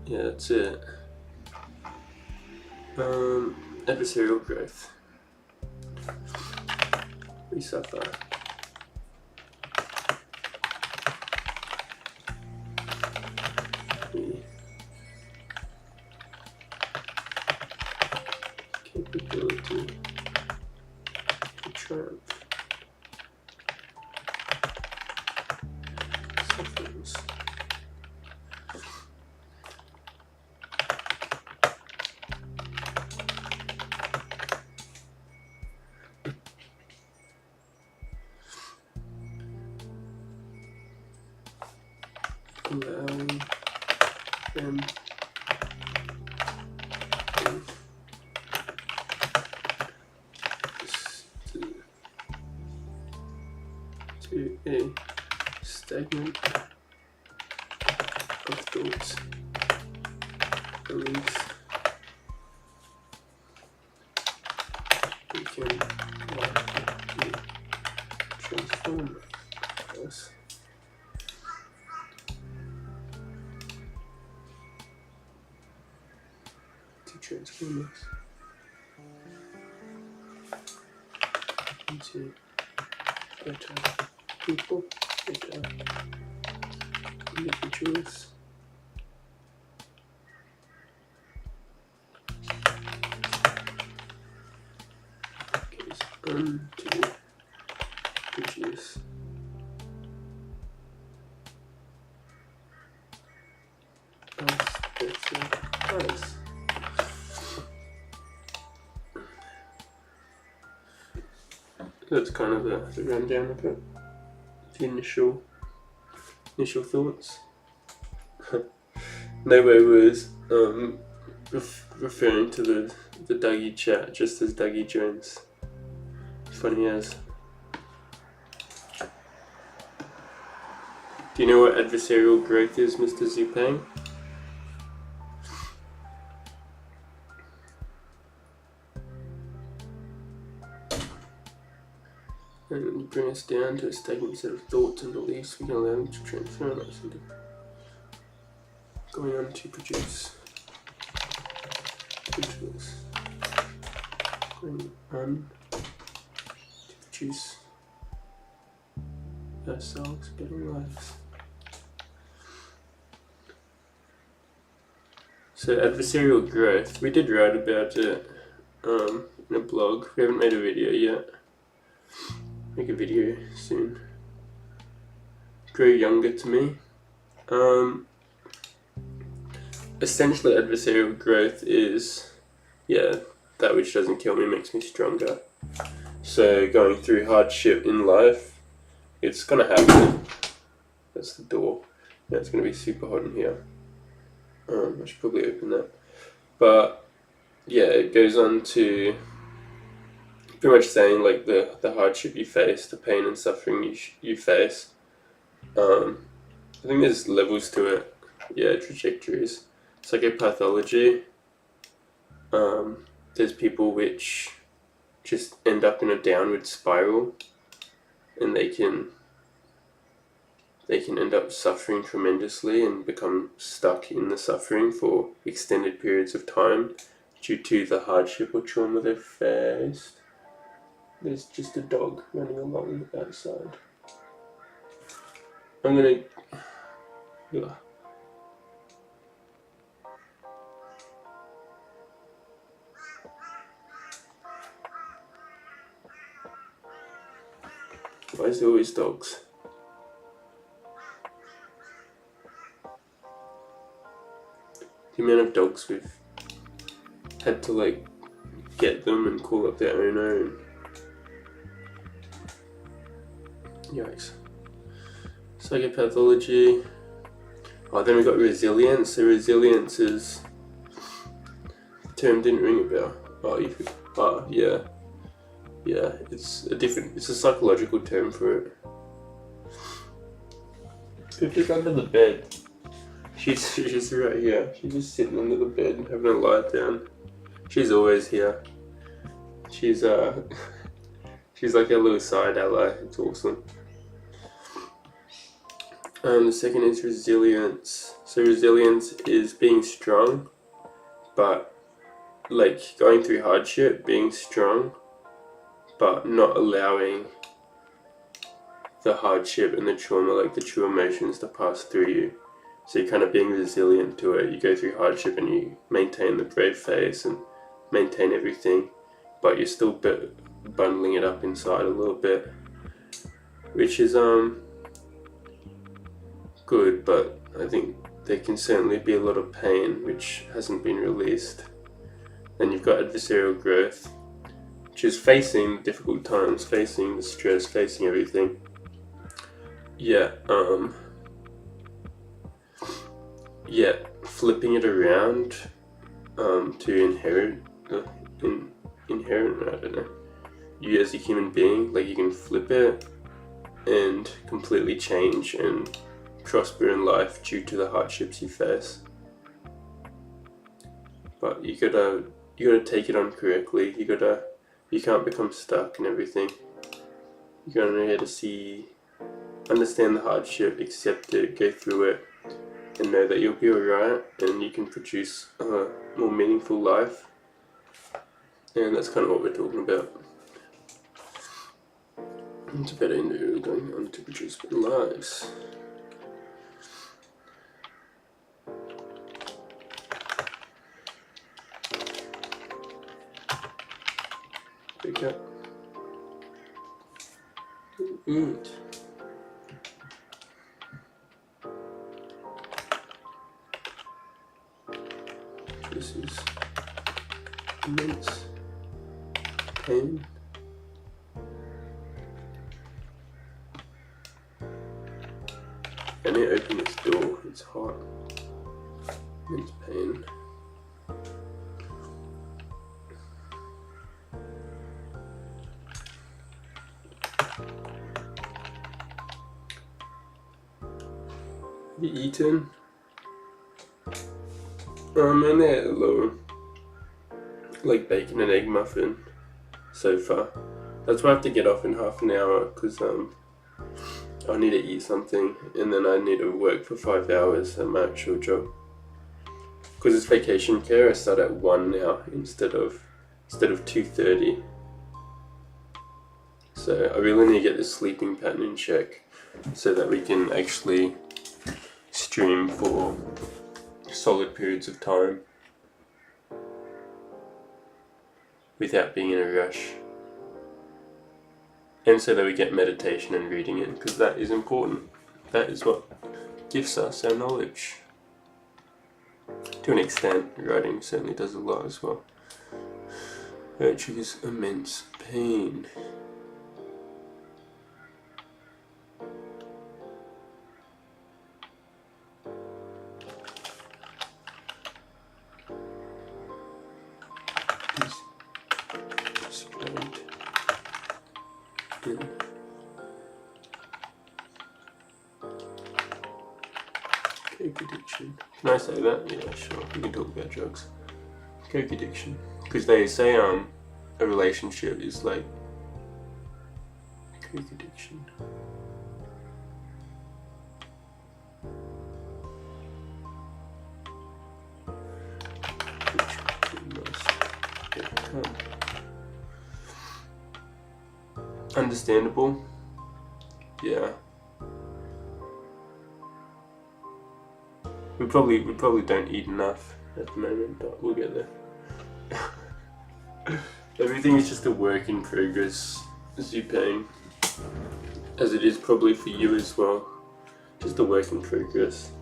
Yeah, that's it. Adversarial growth. We suffer. We capability to triumph. Sufferings. Allowing them to a stagnant of thoughts, beliefs. We can likely transform us. Transform us into better people, better individuals. To produce Nice. That's kind of the rundown of it. The initial thoughts. No way was referring to the Dougie chat just as Dougie Jones. Funny as. Do you know what adversarial growth is, Mr. Zupang? And bring us down to a stagnant set of thoughts and beliefs. We can allow them to transform us into going on to produce rituals. Going on to produce ourselves better lives. So adversarial growth, we did write about it in a blog. We haven't made a video yet. Make a video soon. Grow younger to me. Essentially adversarial growth is, that which doesn't kill me makes me stronger. So going through hardship in life, it's gonna happen. That's the door. Yeah, it's gonna be super hot in here. I should probably open that. But yeah, it goes on to pretty much saying like the hardship you face, the pain and suffering you face. I think there's levels to it. Yeah, trajectories. Psychopathology. There's people which just end up in a downward spiral, and they can end up suffering tremendously and become stuck in the suffering for extended periods of time due to the hardship or trauma they've faced. There's just a dog running along outside. I'm gonna... Ugh. Why is there always dogs? The amount of dogs we've had to like get them and call up their owner and yikes. Psychopathology. Oh, then we got resilience. So resilience is, the term didn't ring a bell. Yeah, it's a psychological term for it. Pippa's under the bed. She's right here. She's just sitting under the bed and having a lie down. She's always here. She's she's like a little side ally. It's awesome. The second is resilience. So resilience is being strong, but like going through hardship, being strong, but not allowing the hardship and the trauma, like the true emotions, to pass through you. So you're kind of being resilient to it. You go through hardship and you maintain the brave face and maintain everything, but you're still bundling it up inside a little bit, which is good, but I think there can certainly be a lot of pain which hasn't been released. Then you've got adversarial growth, which is facing difficult times, facing the stress, facing everything. Flipping it around to inherent, I don't know, you as a human being, like you can flip it and completely change and prosper in life due to the hardships you face. But you gotta take it on correctly. You can't become stuck and everything. You gotta know how to understand the hardship, accept it, go through it, and know that you'll be alright and you can produce a more meaningful life. And that's kind of what we're talking about. It's a better individual going on to produce better lives. Breakup. Eat. This is immense pain. I need to open this door, it's hot. Immense pain. Have you eaten? And I had a little, like, bacon and egg muffin so far. That's why I have to get off in half an hour, because I need to eat something, and then I need to work for 5 hours at my actual job. Because it's vacation care, I start at 1 now instead of 2:30. So I really need to get the sleeping pattern in check so that we can actually stream for solid periods of time without being in a rush. And so that we get meditation and reading in, because that is important. That is what gives us our knowledge. To an extent, writing certainly does a lot as well. It triggers immense pain. Coke addiction. Can I say that? Yeah, sure. We can talk about drugs. Coke addiction. Because they say a relationship is like coke addiction. Which we must overcome. Understandable. Yeah. We probably don't eat enough at the moment, but we'll get there. Everything is just a work in progress, Zupane, as it is probably for you as well. Just a work in progress.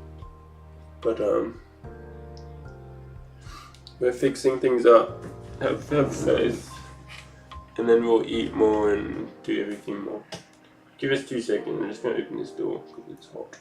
But we're fixing things up. Have faith, and then we'll eat more and do everything more. Give us 2 seconds. I'm just gonna open this door because it's hot.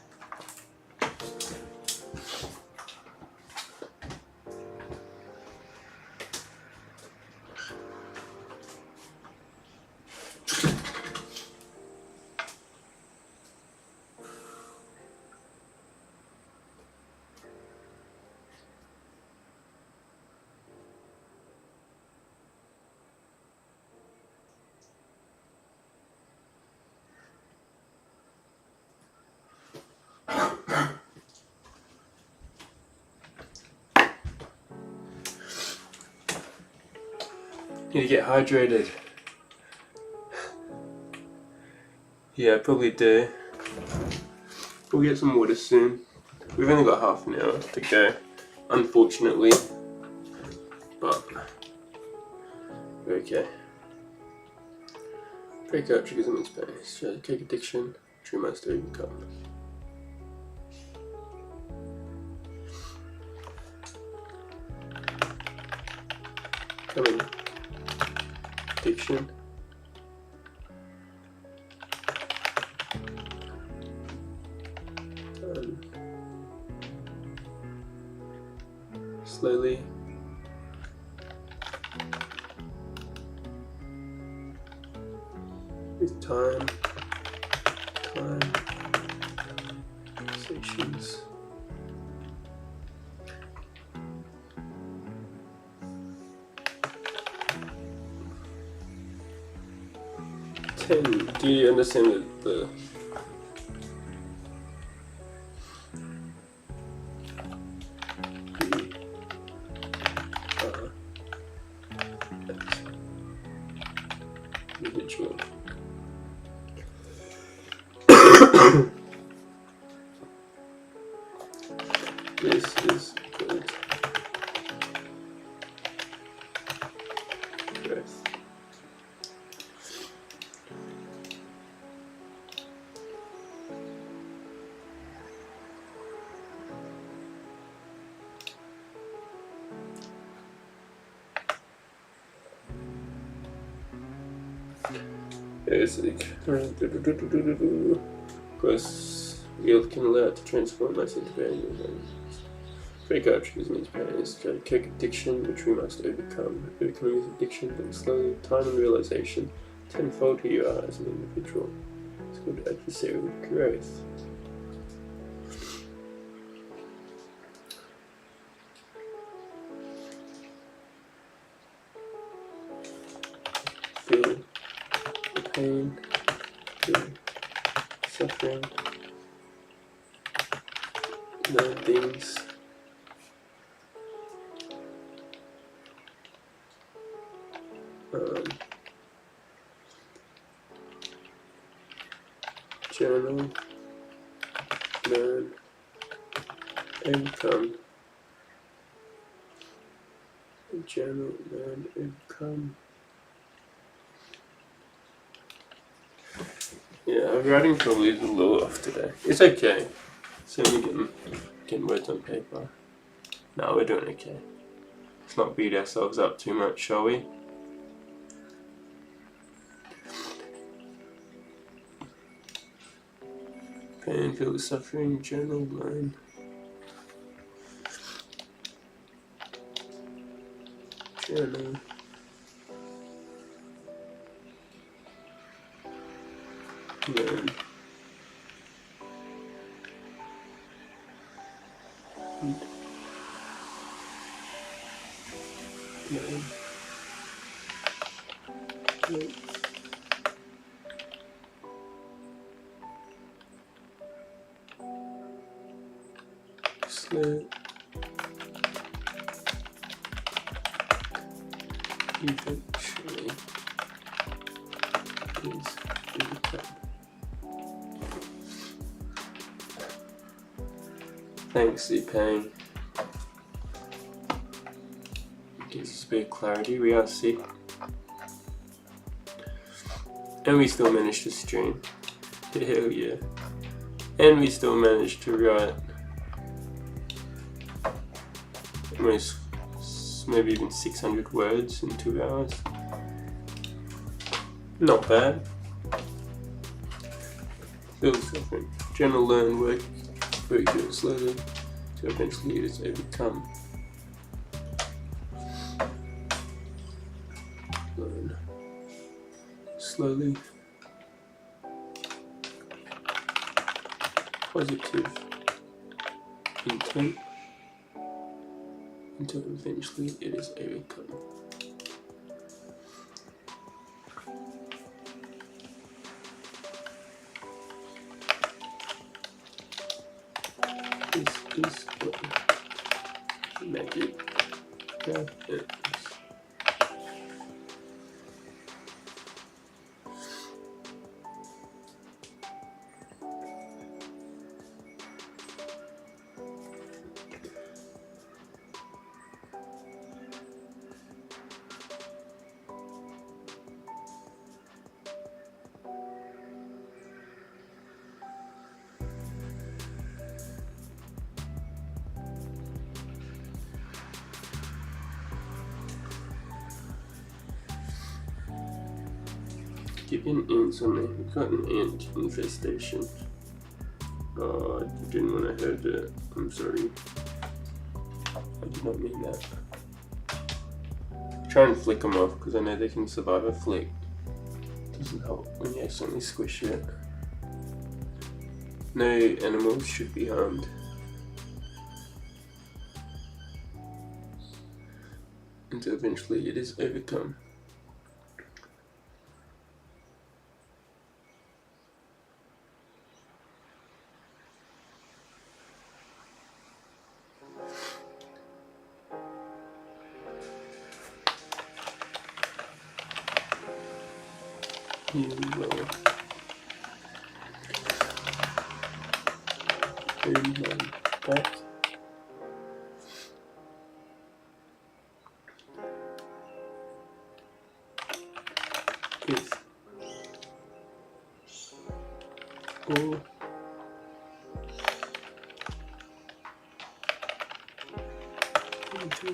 Need to get hydrated. Yeah, I probably do. We'll get some water soon. We've only got half an hour to go, unfortunately. But we're okay. Breakup triggers immense pain. Cake addiction. True master overcome. Coming. Addiction. Slowly. With time, sensations. Do you understand that the individual? This is good. Breath. It's like, because we can allow it to transform us into pain. Breakup triggers means pain is a cake addiction which we must overcome. Overcoming this addiction brings slowly time and realization tenfold who you are as an individual. It's called adversarial growth. Feel the pain, feel suffering, learn things. Journal, learn, overcome. Journal, learn, overcome. Yeah, writing probably is a little off today. It's okay. It's only getting words on paper. No, we're doing okay. Let's not beat ourselves up too much, shall we? Pain, feel the suffering, journal, learn. Journal. Learn. Learn. Learn. Slow. Eventually is overcome. Thanks, E-Pain. Gives us a bit of clarity. We are sick. And we still managed to stream. Hell yeah. And we still managed to write almost maybe even 600 words in 2 hours. Not bad. Feel suffering. General learn work very good slowly to eventually it is overcome. Learn slowly. Positive intent until eventually it is overcome. This is what magic happens. Keeping ants on there. We've got an ant infestation. Oh, I didn't want to hurt it. I'm sorry. I did not mean that. Try and flick them off because I know they can survive a flick. Doesn't help when you accidentally squish it. No animals should be harmed. Until eventually it is overcome. You will earn them back. If all into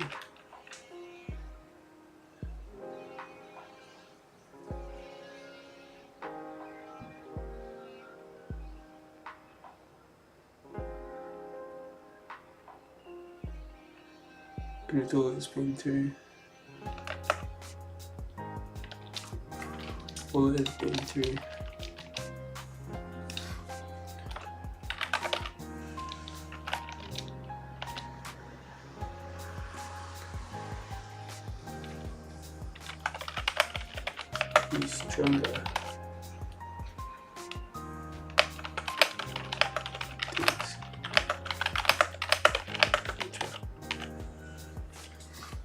It's always been through. Always been through. Be stronger.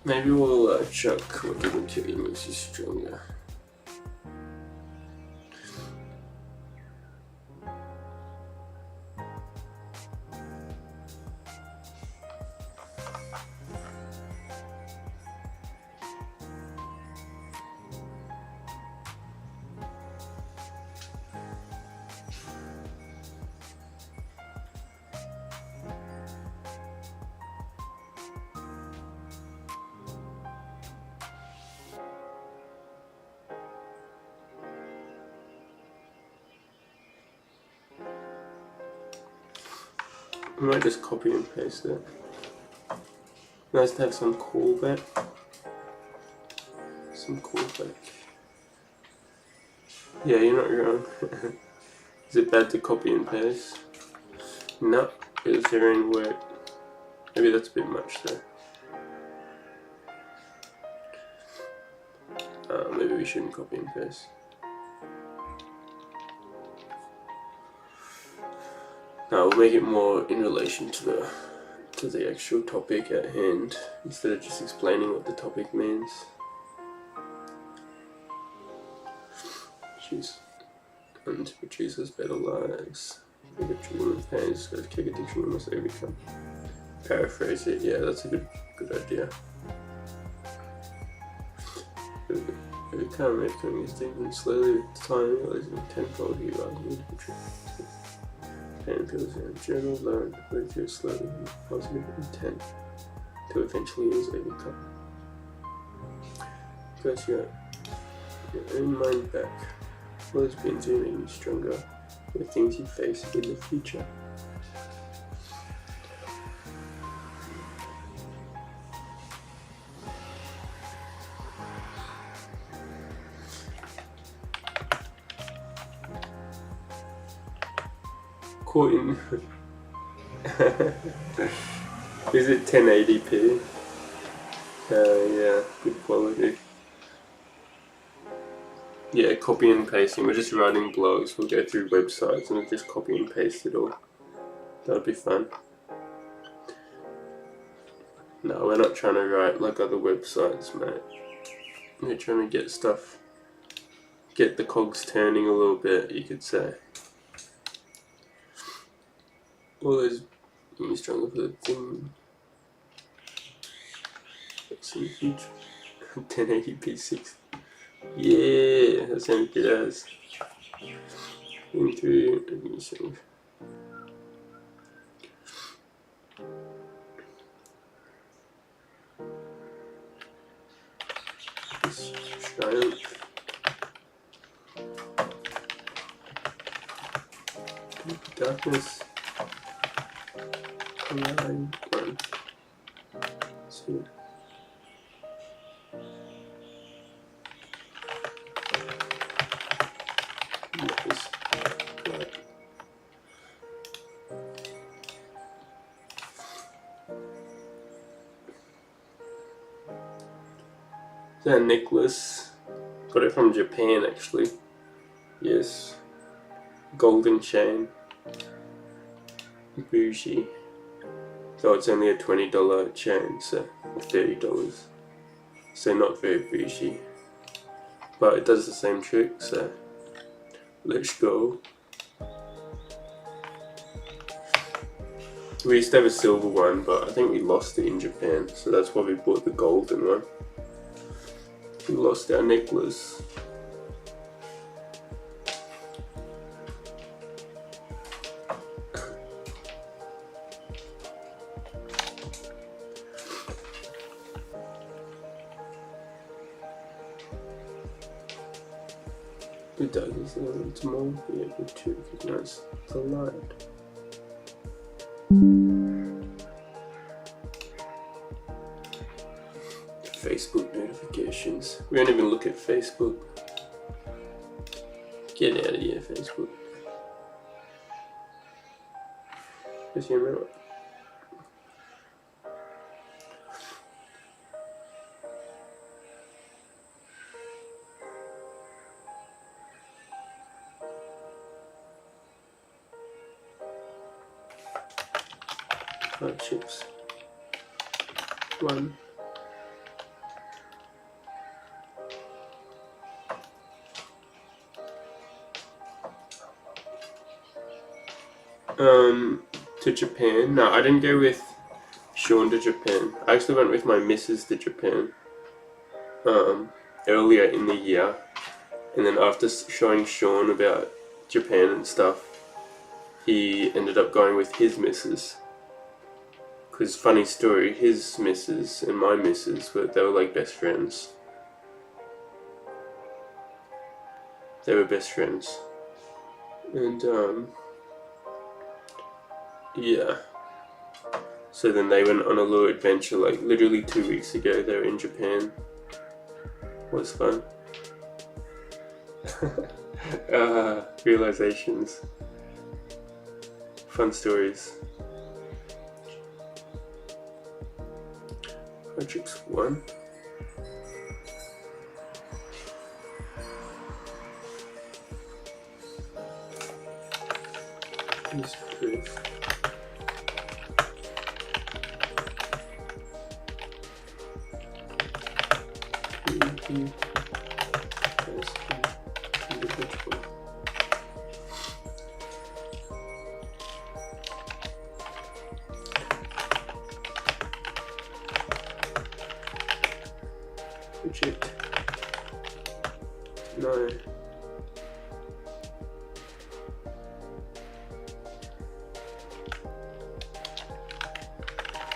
Maybe we'll check what the material makes you stronger. I might just copy and paste it. Nice to have some callback. Some callback. Yeah, you're not wrong. Is it bad to copy and paste? No, it's your own work. Maybe that's a bit much though. Maybe we shouldn't copy and paste. No, we'll make it more in relation to the actual topic at hand, instead of just explaining what the topic means. And to produce us better lives. Kick a dream of pain, just gotta kick addiction, we must overcome. Paraphrase it, yeah, that's a good idea. Overcome these things slowly with time, realizing tenfold you are need to control. Pain feels in a journal, learn to go through it slowly with positive intent to eventually is overcome. Got your own mind back. What has been to make you stronger with things you face in the future. Caught in. Is it 1080p? Yeah, good quality. Yeah, copy and pasting. We're just writing blogs. We'll go through websites and we'll just copy and paste it all. That'll be fun. No, we're not trying to write like other websites, mate. We're trying to get the cogs turning a little bit, you could say. All those being stronger for the thing. That's in the future. 1080p 6. Yeah, that sounds good as. Into anything. This triumph. Darkness. Line 1. 2. That necklace, got it from Japan actually. Yes, golden chain, bougie. So it's only a $20 chain, so $30. So not very bougie, but it does the same trick. So let's go. We used to have a silver one, but I think we lost it in Japan, so that's why we bought the golden one. We lost our necklace. The dark is a little small, be able to recognize the light. Facebook notifications. We don't even look at Facebook. Get out of here, Facebook. Just hear me out. Chips. 1. To Japan. No, I didn't go with Sean to Japan. I actually went with my missus to Japan. Earlier in the year, and then after showing Sean about Japan and stuff, he ended up going with his missus. Because funny story, his missus and my missus they were like best friends. They were best friends, and yeah. So then they went on a little adventure, like literally 2 weeks ago. They were in Japan. It was fun. Realizations. Fun stories. Matrix 1. Yes, please. Reject. No.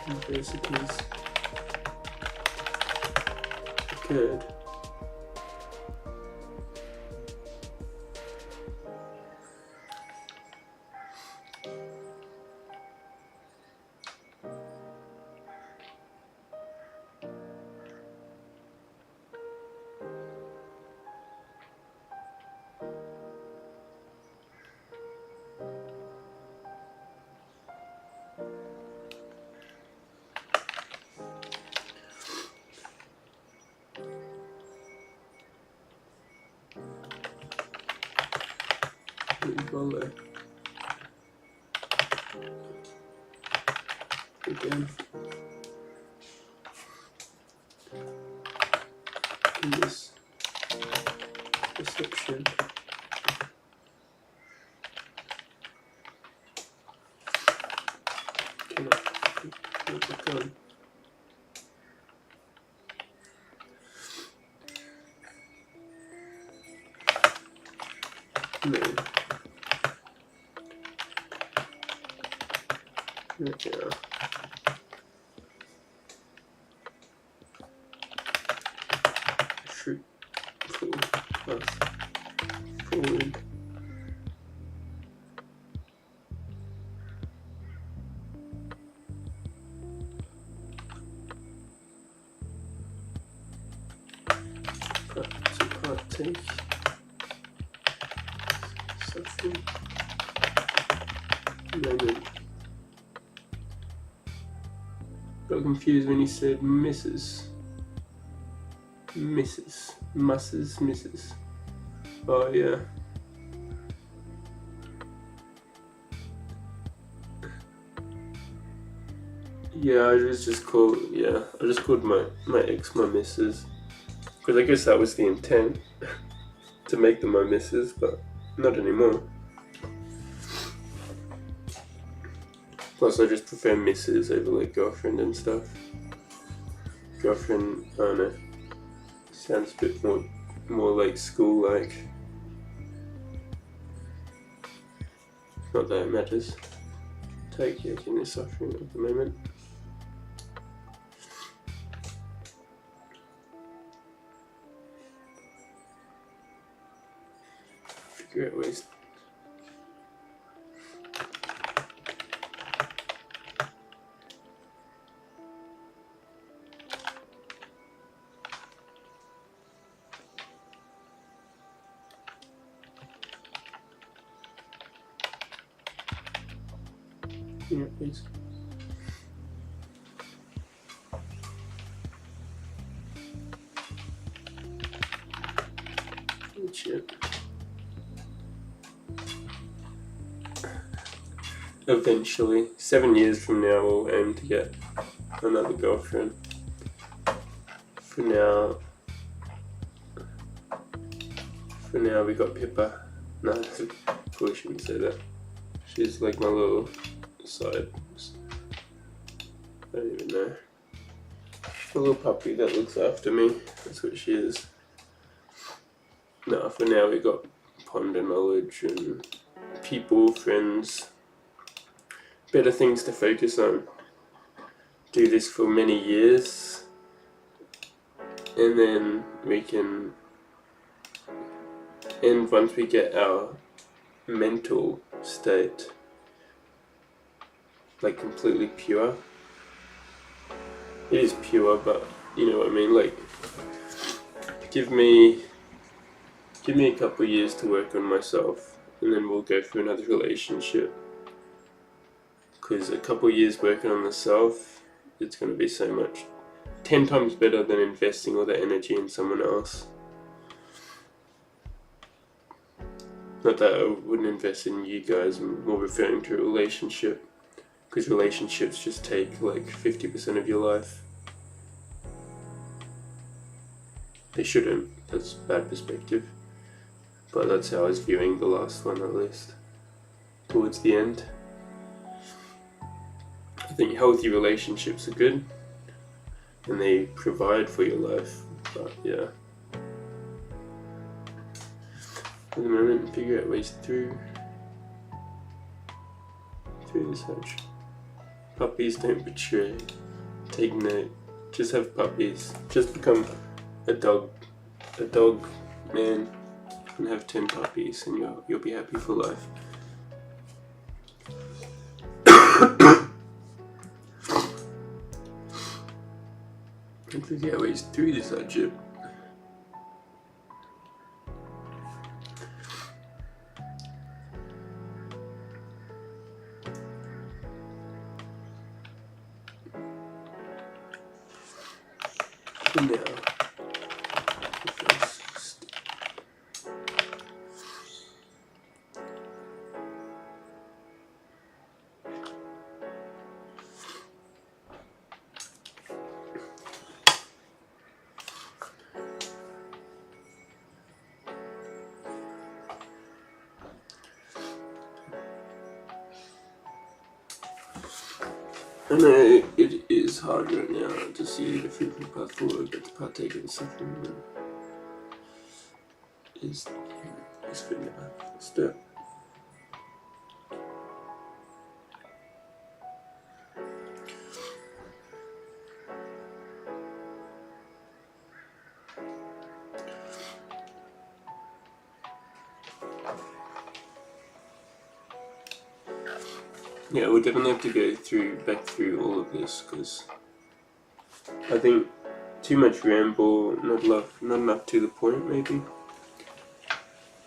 Adversities occurred. Follow. Again. In this perception. Cannot make it done. No. Yeah. Shoot. Plus. Forward. Take something. Moment. Got confused when he said Mrs. Mrs. Oh yeah. Yeah, I just called my ex my missus. Because I guess that was the intent, to make them my missus, but not anymore. Plus I just prefer missus over like girlfriend and stuff. Girlfriend, I don't know, sounds a bit more like school like. Not that it matters. Take your kidney suffering at the moment. Figure out ways. Yeah, please. Shit. Eventually, 7 years from now, we'll aim to get another girlfriend. For now, we got Pippa. No, probably shouldn't say that. She's like my little side. I don't even know. A little puppy that looks after me. That's what she is. No, for now we got ponder knowledge and people, friends, better things to focus on. Do this for many years, and then we can, and once we get our mental state like completely pure, it is pure, but you know what I mean, like give me a couple of years to work on myself, and then we'll go for another relationship. Because a couple of years working on the self, it's going to be so much 10 times better than investing all the energy in someone else. Not that I wouldn't invest in you guys, I'm more referring to a relationship, because relationships just take like 50% of your life. They shouldn't, that's bad perspective, but that's how I was viewing the last one, at least towards the end. I think healthy relationships are good and they provide for your life, but yeah, for the moment, figure out ways through this hedge. Puppies don't betray. Take note. Just have puppies. Just become a dog man, and have 10 puppies, and you'll be happy for life. And figure out ways through this hardship. And now, I know it is hard right now to see the freaking path forward, but to partake in something is good enough. Let's do it. Yeah, we'll definitely have to go back through all of this, because I think too much ramble, not enough to the point, maybe.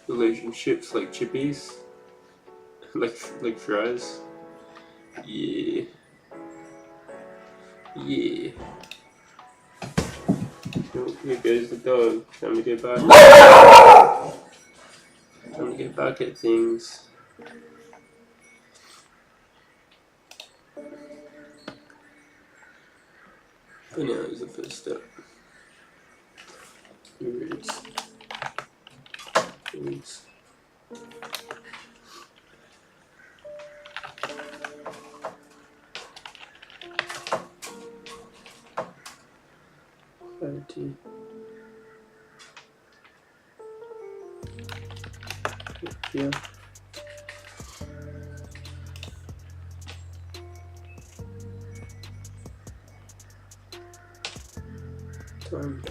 Relationships like chippies, like fries. Yeah. Oh, here goes the dog. Time to get back. Time to get back at things. For now is the first step. Roots. 30. Yeah. Time.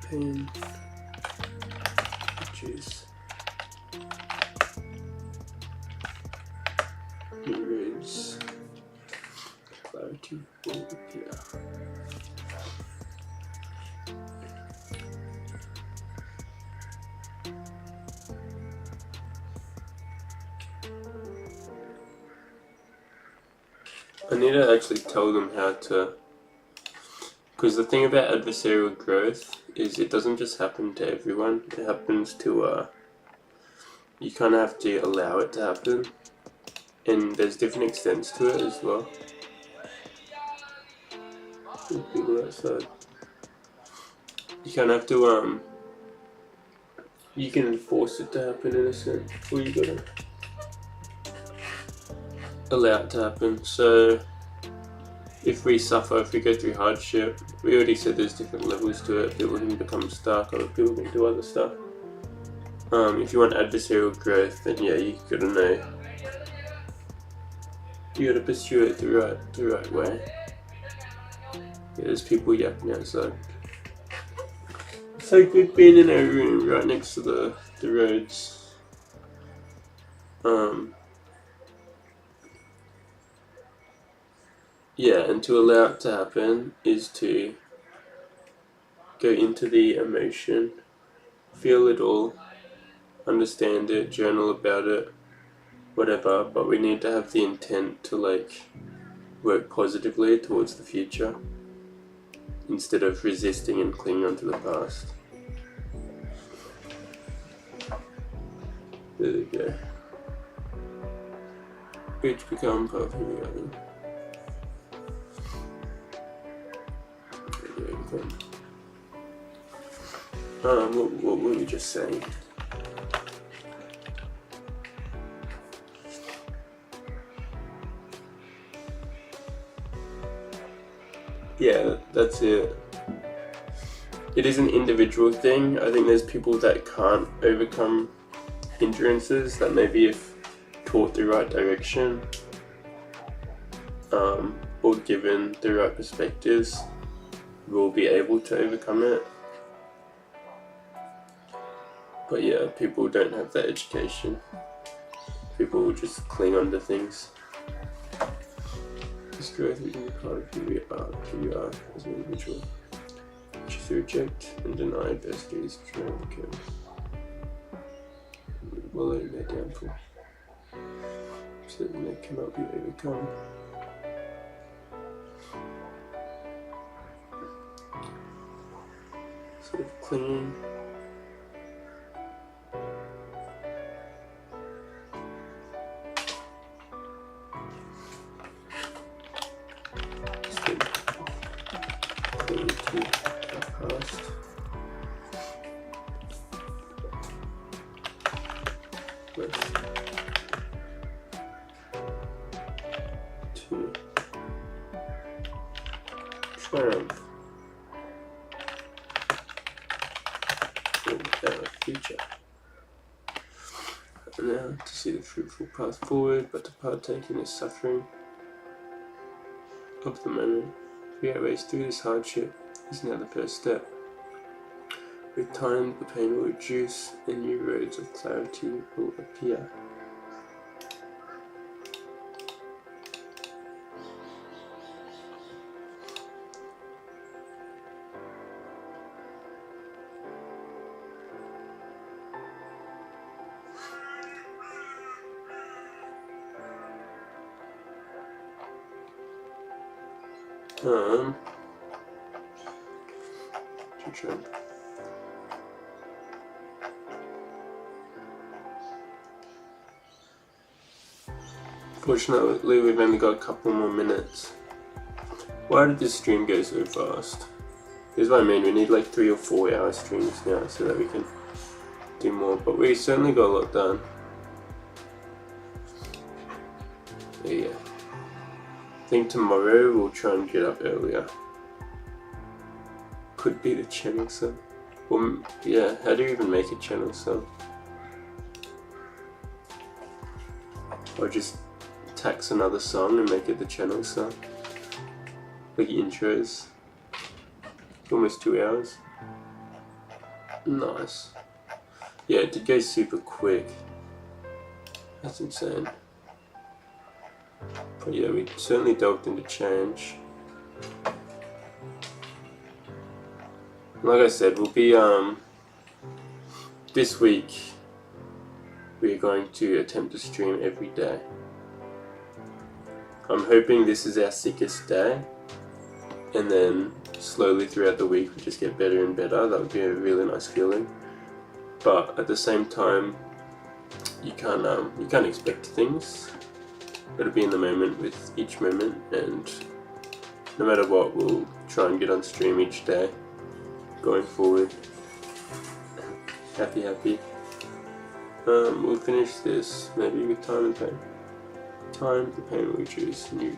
Pain, juice. clarity will appear. I need to actually tell them how to, because the thing about adversarial growth is it doesn't just happen to everyone, it happens to, you kind of have to allow it to happen, and there's different extents to it as well. There's people outside. You kind of have to, you can force it to happen in a sense, or you gotta allow it to happen. So if we suffer, if we go through hardship, we already said there's different levels to it. People can become stuck, other people can do other stuff. If you want adversarial growth, then yeah, you gotta know, you gotta pursue it the right way. Yeah, there's people yapping outside. It's so good being in a room right next to the roads. Yeah, and to allow it to happen is to go into the emotion, feel it all, understand it, journal about it, whatever, but we need to have the intent to like work positively towards the future instead of resisting and clinging on to the past. There we go. Each become part of who we are. What were we just saying? Yeah, that's it. It is an individual thing. I think there's people that can't overcome hindrances that maybe if taught the right direction, or given the right perspectives, will be able to overcome it. But yeah, people don't have that education. People will just cling on to things. This growth is in the part of who you are as an individual. Choose to reject and deny adversities during the curve. Wallow in their downfall, so that they cannot be overcome. Sort of clinging. Clinging to the past. To triumph in our future. And now to see the fruitful path forward, but to partake in the suffering of the moment. We are raised through this hardship is now the first step. With time, the pain will reduce and new roads of clarity will appear. Fortunately, we've only got a couple more minutes. Why did this stream go so fast? Here's what I mean, we need like 3 or 4 hour streams now so that we can do more, but we certainly got a lot done. Yeah. I think tomorrow we'll try and get up earlier. Could be the channel sub. Well, yeah, how do you even make a channel sub? Or just tax another song and make it the channel song. Like intros. Almost 2 hours. Nice. Yeah, it did go super quick. That's insane. But yeah, we certainly delved into change. Like I said, we'll be this week we're going to attempt to stream every day. I'm hoping this is our sickest day, and then slowly throughout the week we just get better and better. That would be a really nice feeling. But at the same time, you can't expect things. Got to be in the moment with each moment, and no matter what, we'll try and get on stream each day going forward. Happy. We'll finish this maybe with time and pain. Time, the pain we choose. New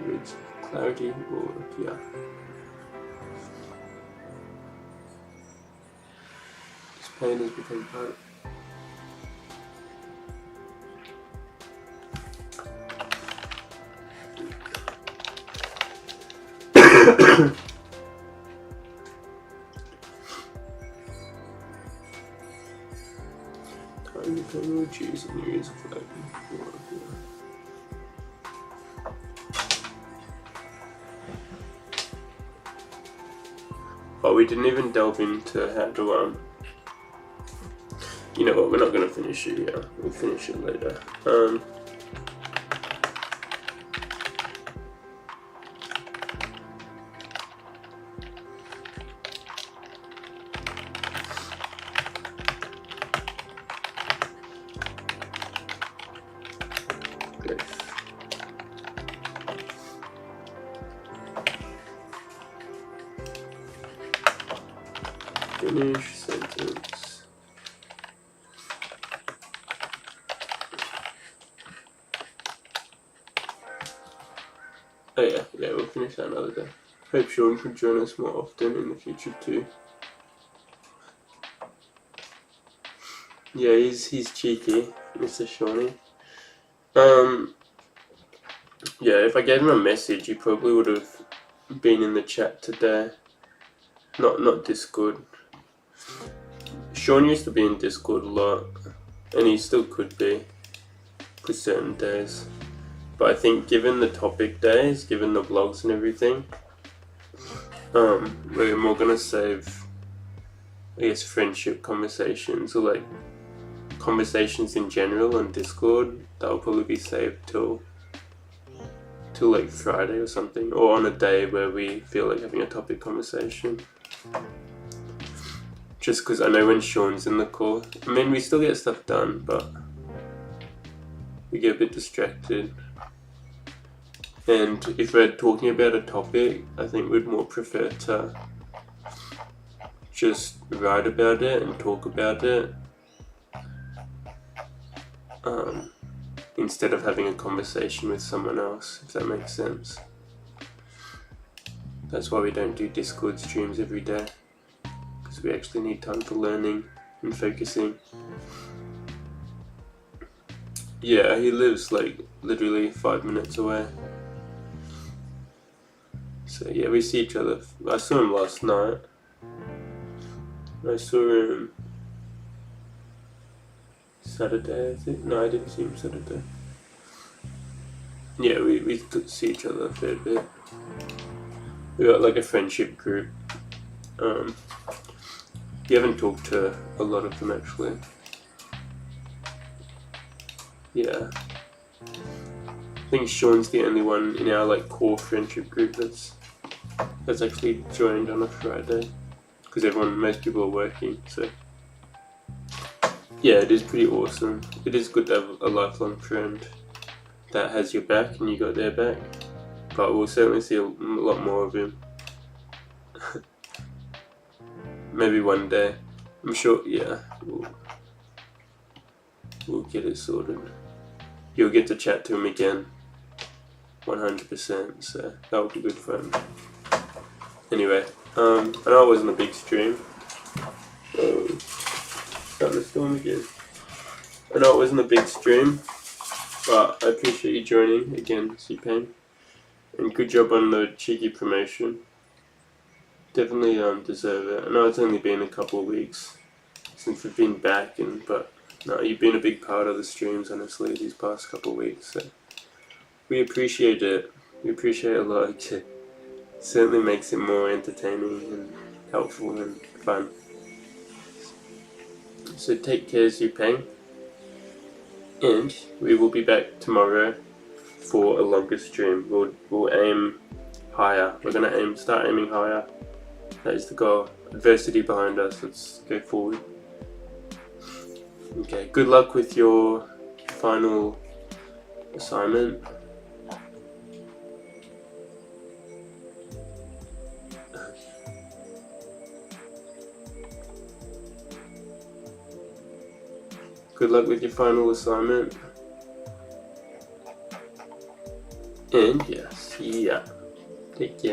words, clarity, or yeah. This pain has become part. Time, the pain we choose. New words, clarity, or yeah. But we didn't even delve into how to you know what, we're not gonna finish it here. We'll finish it later. Great. Finish sentence. Oh yeah, we'll finish that another day. Hope Sean can join us more often in the future too. Yeah, he's cheeky, Mr. Shawnee. Yeah, if I gave him a message, he probably would have been in the chat today. Not Discord. Sean used to be in Discord a lot, and he still could be for certain days. But I think given the topic days, given the vlogs and everything, we're more gonna save, I guess, friendship conversations, or like conversations in general on Discord. That'll probably be saved till like Friday or something, or on a day where we feel like having a topic conversation. Just because I know when Sean's in the call, I mean, we still get stuff done, but we get a bit distracted. And if we're talking about a topic, I think we'd more prefer to just write about it and talk about it, instead of having a conversation with someone else, if that makes sense. That's why we don't do Discord streams every day, because we actually need time for learning and focusing. Yeah, he lives like literally 5 minutes away. So yeah, we see each other. I saw him last night. I saw him Saturday, I think. No, I didn't see him Saturday. Yeah, we could see each other a fair bit. We got like a friendship group. You haven't talked to a lot of them actually. Yeah. I think Sean's the only one in our like core friendship group that's actually joined on a Friday, because most people are working. So yeah, it is pretty awesome. It is good to have a lifelong friend that has your back and you got their back. But we'll certainly see a lot more of him. Maybe one day. I'm sure. Yeah, we'll get it sorted. You'll get to chat to him again. 100%. So that would be good fun. Anyway, I know it wasn't a big stream. Starting to storm again. I know it wasn't a big stream, but I appreciate you joining again, C-Pain. And good job on the cheeky promotion. Definitely deserve it. I know it's only been a couple of weeks since we've been back, but no, you've been a big part of the streams, honestly, these past couple of weeks. So we appreciate it. We appreciate a lot. It certainly makes it more entertaining and helpful and fun. So take care, Zupeng, and we will be back tomorrow for a longer stream. We'll aim higher. We're gonna start aiming higher. That is the goal. Adversity behind us. Let's go forward. Okay. Good luck with your final assignment. Good luck with your final assignment. And yes, yeah. Take care.